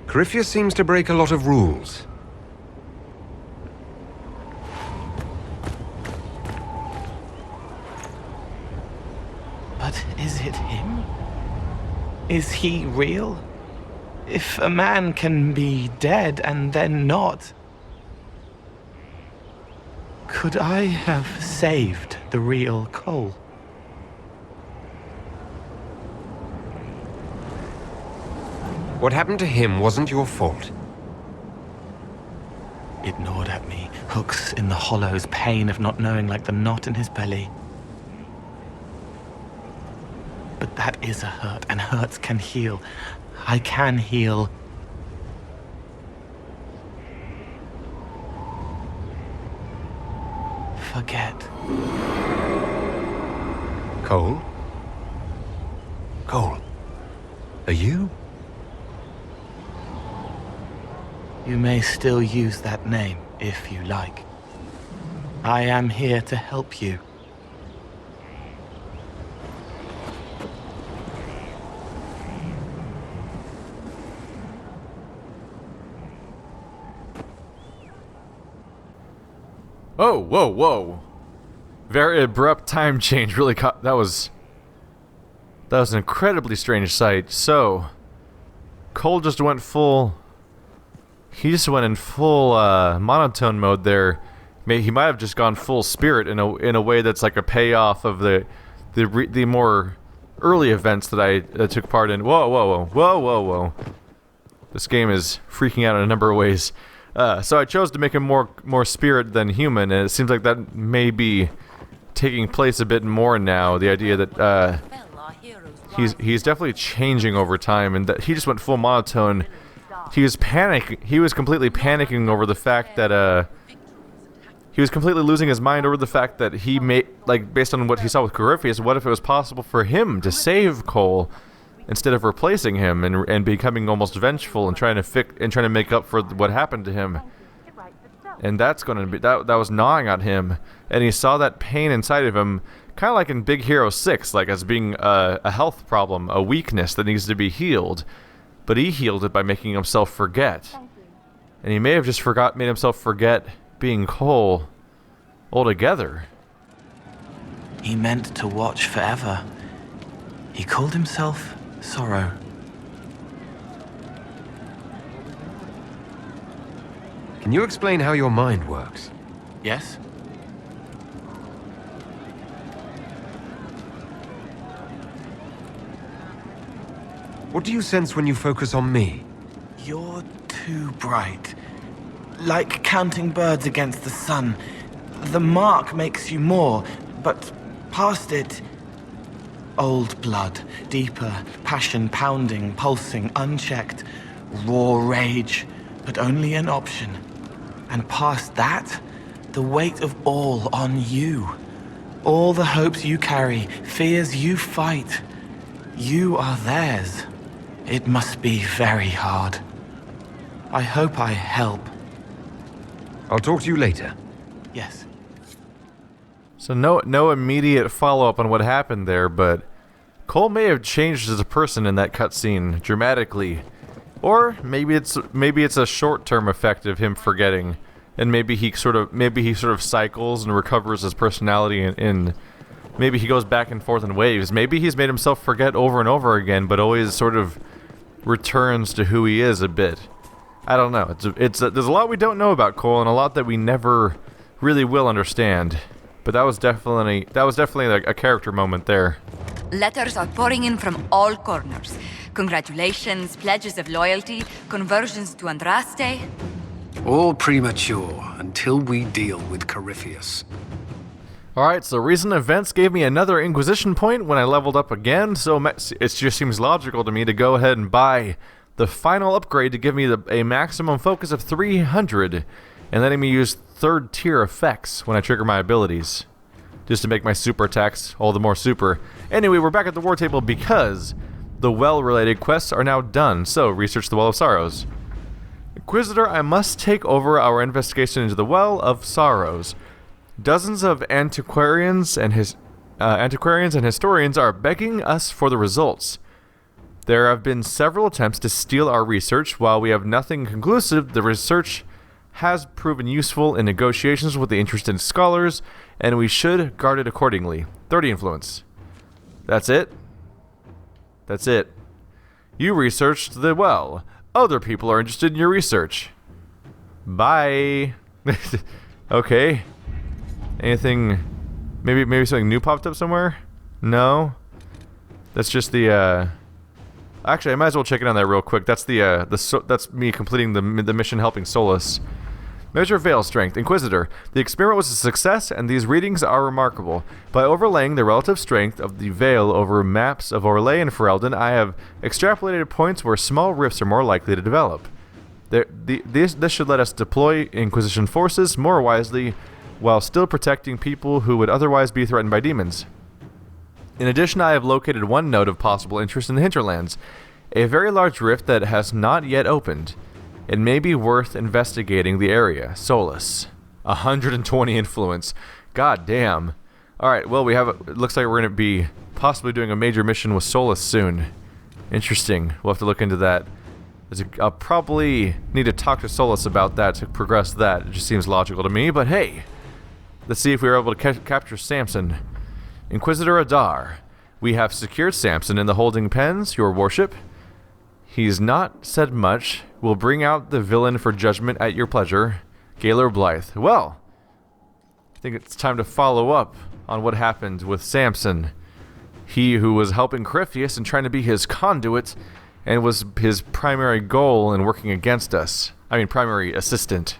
Corypheus seems to break a lot of rules. But is it him? Is he real? If a man can be dead and then not, could I have saved the real Cole? What happened to him wasn't your fault. It gnawed at me, hooks in the hollows, pain of not knowing, like the knot in his belly. But that is a hurt, and hurts can heal. I can heal. Forget. Cole? Cole? Are you? You may still use that name, if you like. I am here to help you. Oh, whoa, whoa. Very abrupt time change, really that was an incredibly strange sight. So, Cole just went he just went in full monotone mode there. He might have just gone full spirit in a way that's like a payoff of the more early events that I took part in. Whoa, whoa, whoa, whoa, whoa, whoa. This game is freaking out in a number of ways. So I chose to make him more spirit than human, and it seems like that may be taking place a bit more now. The idea that he's definitely changing over time, and that he just went full monotone. He was completely panicking over the fact that he was completely losing his mind over the fact that he based on what he saw with Corypheus, what if it was possible for him to save Cole instead of replacing him and becoming almost vengeful and trying to make up for what happened to him. And that's gonna be that was gnawing at him, and he saw that pain inside of him, kind of like in Big Hero 6, like as being a health problem, a weakness that needs to be healed. But he healed it by making himself forget. And he may have just made himself forget being Cole altogether. He meant to watch forever. He called himself Sorrow. Can you explain how your mind works? Yes? What do you sense when you focus on me? You're too bright. Like counting birds against the sun. The mark makes you more, but past it... old blood, deeper, passion pounding, pulsing, unchecked. Raw rage, but only an option. And past that, the weight of all on you. All the hopes you carry, fears you fight. You are theirs. It must be very hard. I hope I help. I'll talk to you later. Yes. So no immediate follow-up on what happened there, but Cole may have changed as a person in that cutscene dramatically. Or maybe it's a short-term effect of him forgetting, and maybe he sort of cycles and recovers his personality and maybe he goes back and forth in waves. Maybe he's made himself forget over and over again, but always sort of returns to who he is a bit. I don't know. There's a lot we don't know about Cole, and a lot that we never really will understand. But that was definitely a character moment there. Letters are pouring in from all corners. Congratulations, pledges of loyalty, conversions to Andraste. All premature until we deal with Corypheus. Alright, so recent events gave me another Inquisition point when I leveled up again, so it just seems logical to me to go ahead and buy the final upgrade to give me a maximum focus of 300, and letting me use third tier effects when I trigger my abilities, just to make my super attacks all the more super. Anyway, we're back at the war table because the well-related quests are now done, so research the Well of Sorrows. Inquisitor, I must take over our investigation into the Well of Sorrows. Dozens of antiquarians and historians are begging us for the results. There have been several attempts to steal our research. While we have nothing conclusive, the research has proven useful in negotiations with the interested scholars, and we should guard it accordingly. 30 influence. That's it? That's it. You researched the well. Other people are interested in your research. Bye. Okay. Anything... Maybe something new popped up somewhere? No? That's just the, Actually, I might as well check in on that real quick. That's that's me completing the mission helping Solus. Measure Veil Strength. Inquisitor. The experiment was a success, and these readings are remarkable. By overlaying the relative strength of the Veil over maps of Orlais and Ferelden, I have extrapolated points where small rifts are more likely to develop. This should let us deploy Inquisition forces more wisely, while still protecting people who would otherwise be threatened by demons. In addition, I have located one node of possible interest in the hinterlands, a very large rift that has not yet opened. It may be worth investigating the area. Solus. 120 influence. God damn. Alright, well, it looks like we're going to be possibly doing a major mission with Solus soon. Interesting. We'll have to look into that. I'll probably need to talk to Solus about that to progress that. It just seems logical to me, but hey. Let's see if we were able to capture Samson. Inquisitor Adar. We have secured Samson in the holding pens, your worship. He's not said much. We'll bring out the villain for judgment at your pleasure. Gaylor Blythe. Well, I think it's time to follow up on what happened with Samson. He who was helping Corypheus and trying to be his conduit, and was his primary goal in working against us. I mean, primary assistant.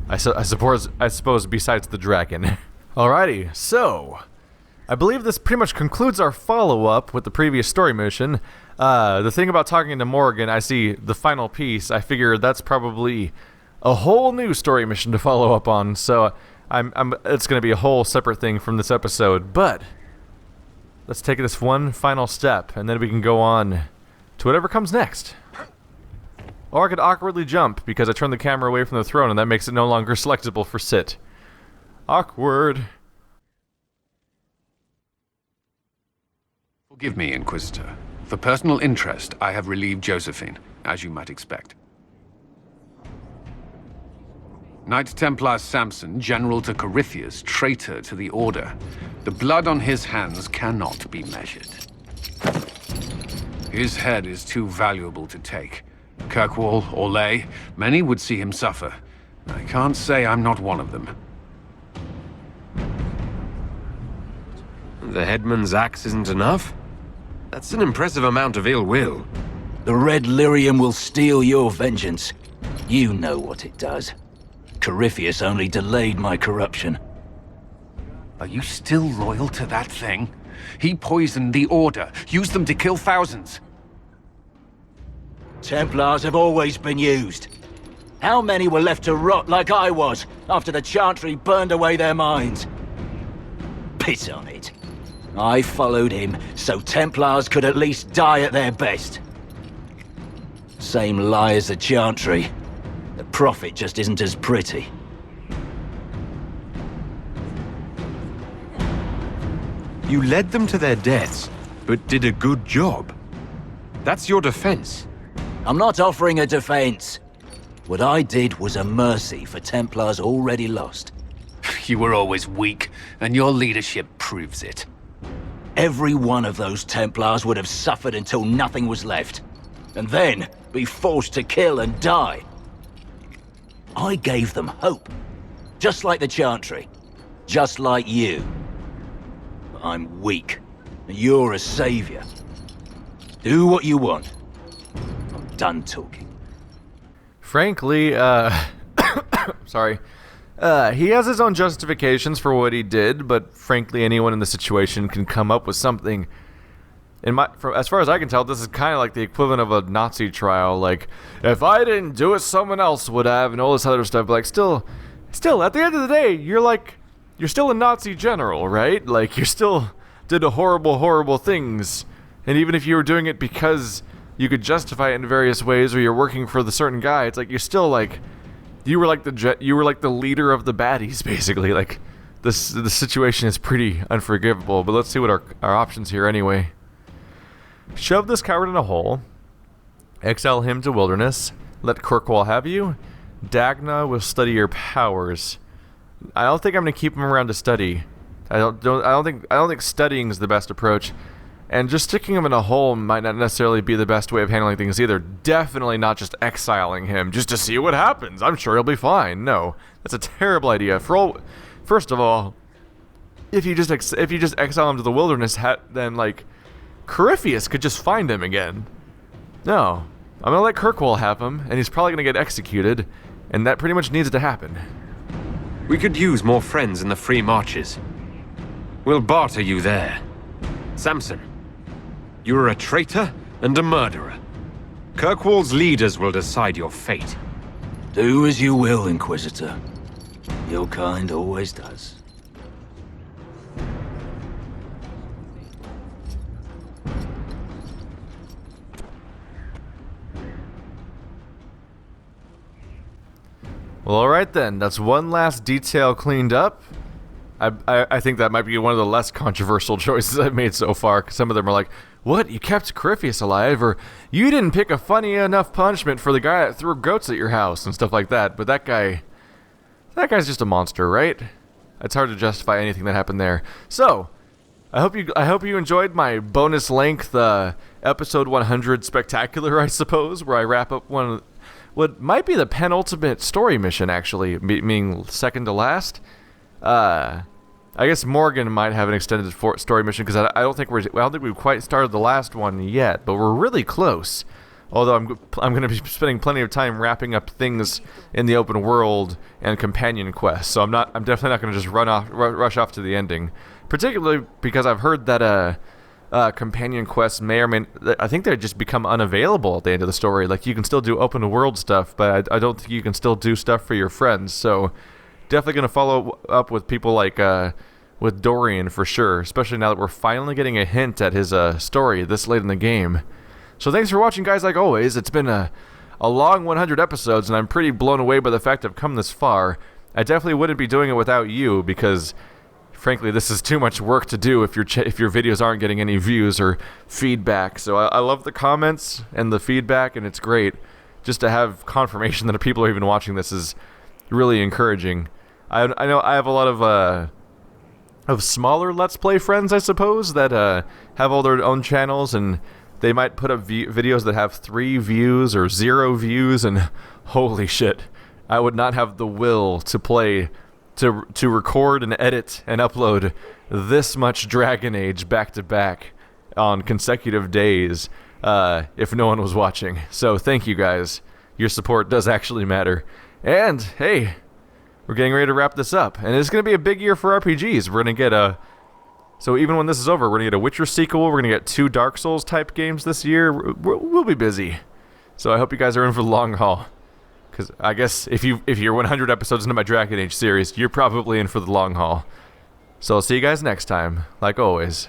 I suppose besides the dragon. Alrighty, so I believe this pretty much concludes our follow-up with the previous story mission. The thing about talking to Morgan, I see the final piece. I figure that's probably a whole new story mission to follow up on. So it's going to be a whole separate thing from this episode. But let's take this one final step, and then we can go on to whatever comes next. Or I could awkwardly jump because I turned the camera away from the throne, and that makes it no longer selectable for sit. Awkward. Forgive me, Inquisitor. For personal interest, I have relieved Josephine, as you might expect. Knight Templar Samson, general to Corypheus, traitor to the Order. The blood on his hands cannot be measured. His head is too valuable to take. Kirkwall, Orlais, many would see him suffer. I can't say I'm not one of them. The headman's axe isn't enough? That's an impressive amount of ill will. The Red Lyrium will steal your vengeance. You know what it does. Corypheus only delayed my corruption. Are you still loyal to that thing? He poisoned the Order, used them to kill thousands. Templars have always been used. How many were left to rot like I was after the Chantry burned away their minds? Piss on it. I followed him so Templars could at least die at their best. Same lie as the Chantry. The Prophet just isn't as pretty. You led them to their deaths, but did a good job. That's your defense. I'm not offering a defense. What I did was a mercy for Templars already lost. You were always weak, and your leadership proves it. Every one of those Templars would have suffered until nothing was left, and then be forced to kill and die. I gave them hope, just like the Chantry, just like you. But I'm weak, and you're a savior. Do what you want. I'm done talking. Frankly, sorry. He has his own justifications for what he did, but frankly, anyone in the situation can come up with something. As far as I can tell, this is kind of like the equivalent of a Nazi trial. Like, if I didn't do it, someone else would have, and all this other stuff. But like, still, at the end of the day, you're still a Nazi general, right? Like, you still did horrible, horrible things. And even if you were doing it because you could justify it in various ways, or you're working for the certain guy, it's like you're still like, you were like the leader of the baddies, basically. Like, the situation is pretty unforgivable. But let's see what our options here anyway. Shove this coward in a hole. Exile him to wilderness. Let Kirkwall have you. Dagna will study your powers. I don't think I'm gonna keep him around to study. I don't think studying is the best approach. And just sticking him in a hole might not necessarily be the best way of handling things either. Definitely not just exiling him just to see what happens. I'm sure he'll be fine. No, that's a terrible idea. First of all, if you just exile him to the wilderness, then like Corypheus could just find him again. No, I'm gonna let Kirkwall have him, and he's probably gonna get executed, and that pretty much needs to happen. We could use more friends in the free marches. We'll barter you there. Samson, you're a traitor and a murderer. Kirkwall's leaders will decide your fate. Do as you will, Inquisitor. Your kind always does. Well, alright then, that's one last detail cleaned up. I think that might be one of the less controversial choices I've made so far, because some of them are like, what, you kept Corypheus alive, or you didn't pick a funny enough punishment for the guy that threw goats at your house, and stuff like that, but that guy's just a monster, right? It's hard to justify anything that happened there. So, I hope you enjoyed my bonus length episode 100 spectacular, I suppose, where I wrap up what might be the penultimate story mission, actually, meaning second to last. I guess Morgan might have an extended story mission, because I don't think we've quite started the last one yet, but we're really close. Although I'm going to be spending plenty of time wrapping up things in the open world and companion quests, so I'm definitely not going to just rush off to the ending. Particularly because I've heard that companion quests may or may, I think they just become unavailable at the end of the story. Like, you can still do open world stuff, but I don't think you can still do stuff for your friends. So definitely going to follow up with people like with Dorian for sure, especially now that we're finally getting a hint at his story this late in the game. So thanks for watching, guys. Like always, it's been a long 100 episodes, and I'm pretty blown away by the fact I've come this far. I definitely wouldn't be doing it without you, because frankly, this is too much work to do if your videos aren't getting any views or feedback. So I love the comments and the feedback, and it's great. Just to have confirmation that people are even watching this is really encouraging. I know I have a lot of smaller Let's Play friends, I suppose, that have all their own channels, and they might put up videos that have 3 views or 0 views, and holy shit, I would not have the will to play, to record and edit and upload this much Dragon Age back to back on consecutive days if no one was watching. So thank you guys. Your support does actually matter. And hey, we're getting ready to wrap this up, and it's going to be a big year for RPGs. We're going to get so even when this is over, we're going to get a Witcher sequel, we're going to get 2 Dark Souls type games this year. We'll be busy. So I hope you guys are in for the long haul. Because I guess if you're 100 episodes into my Dragon Age series, you're probably in for the long haul. So I'll see you guys next time, like always.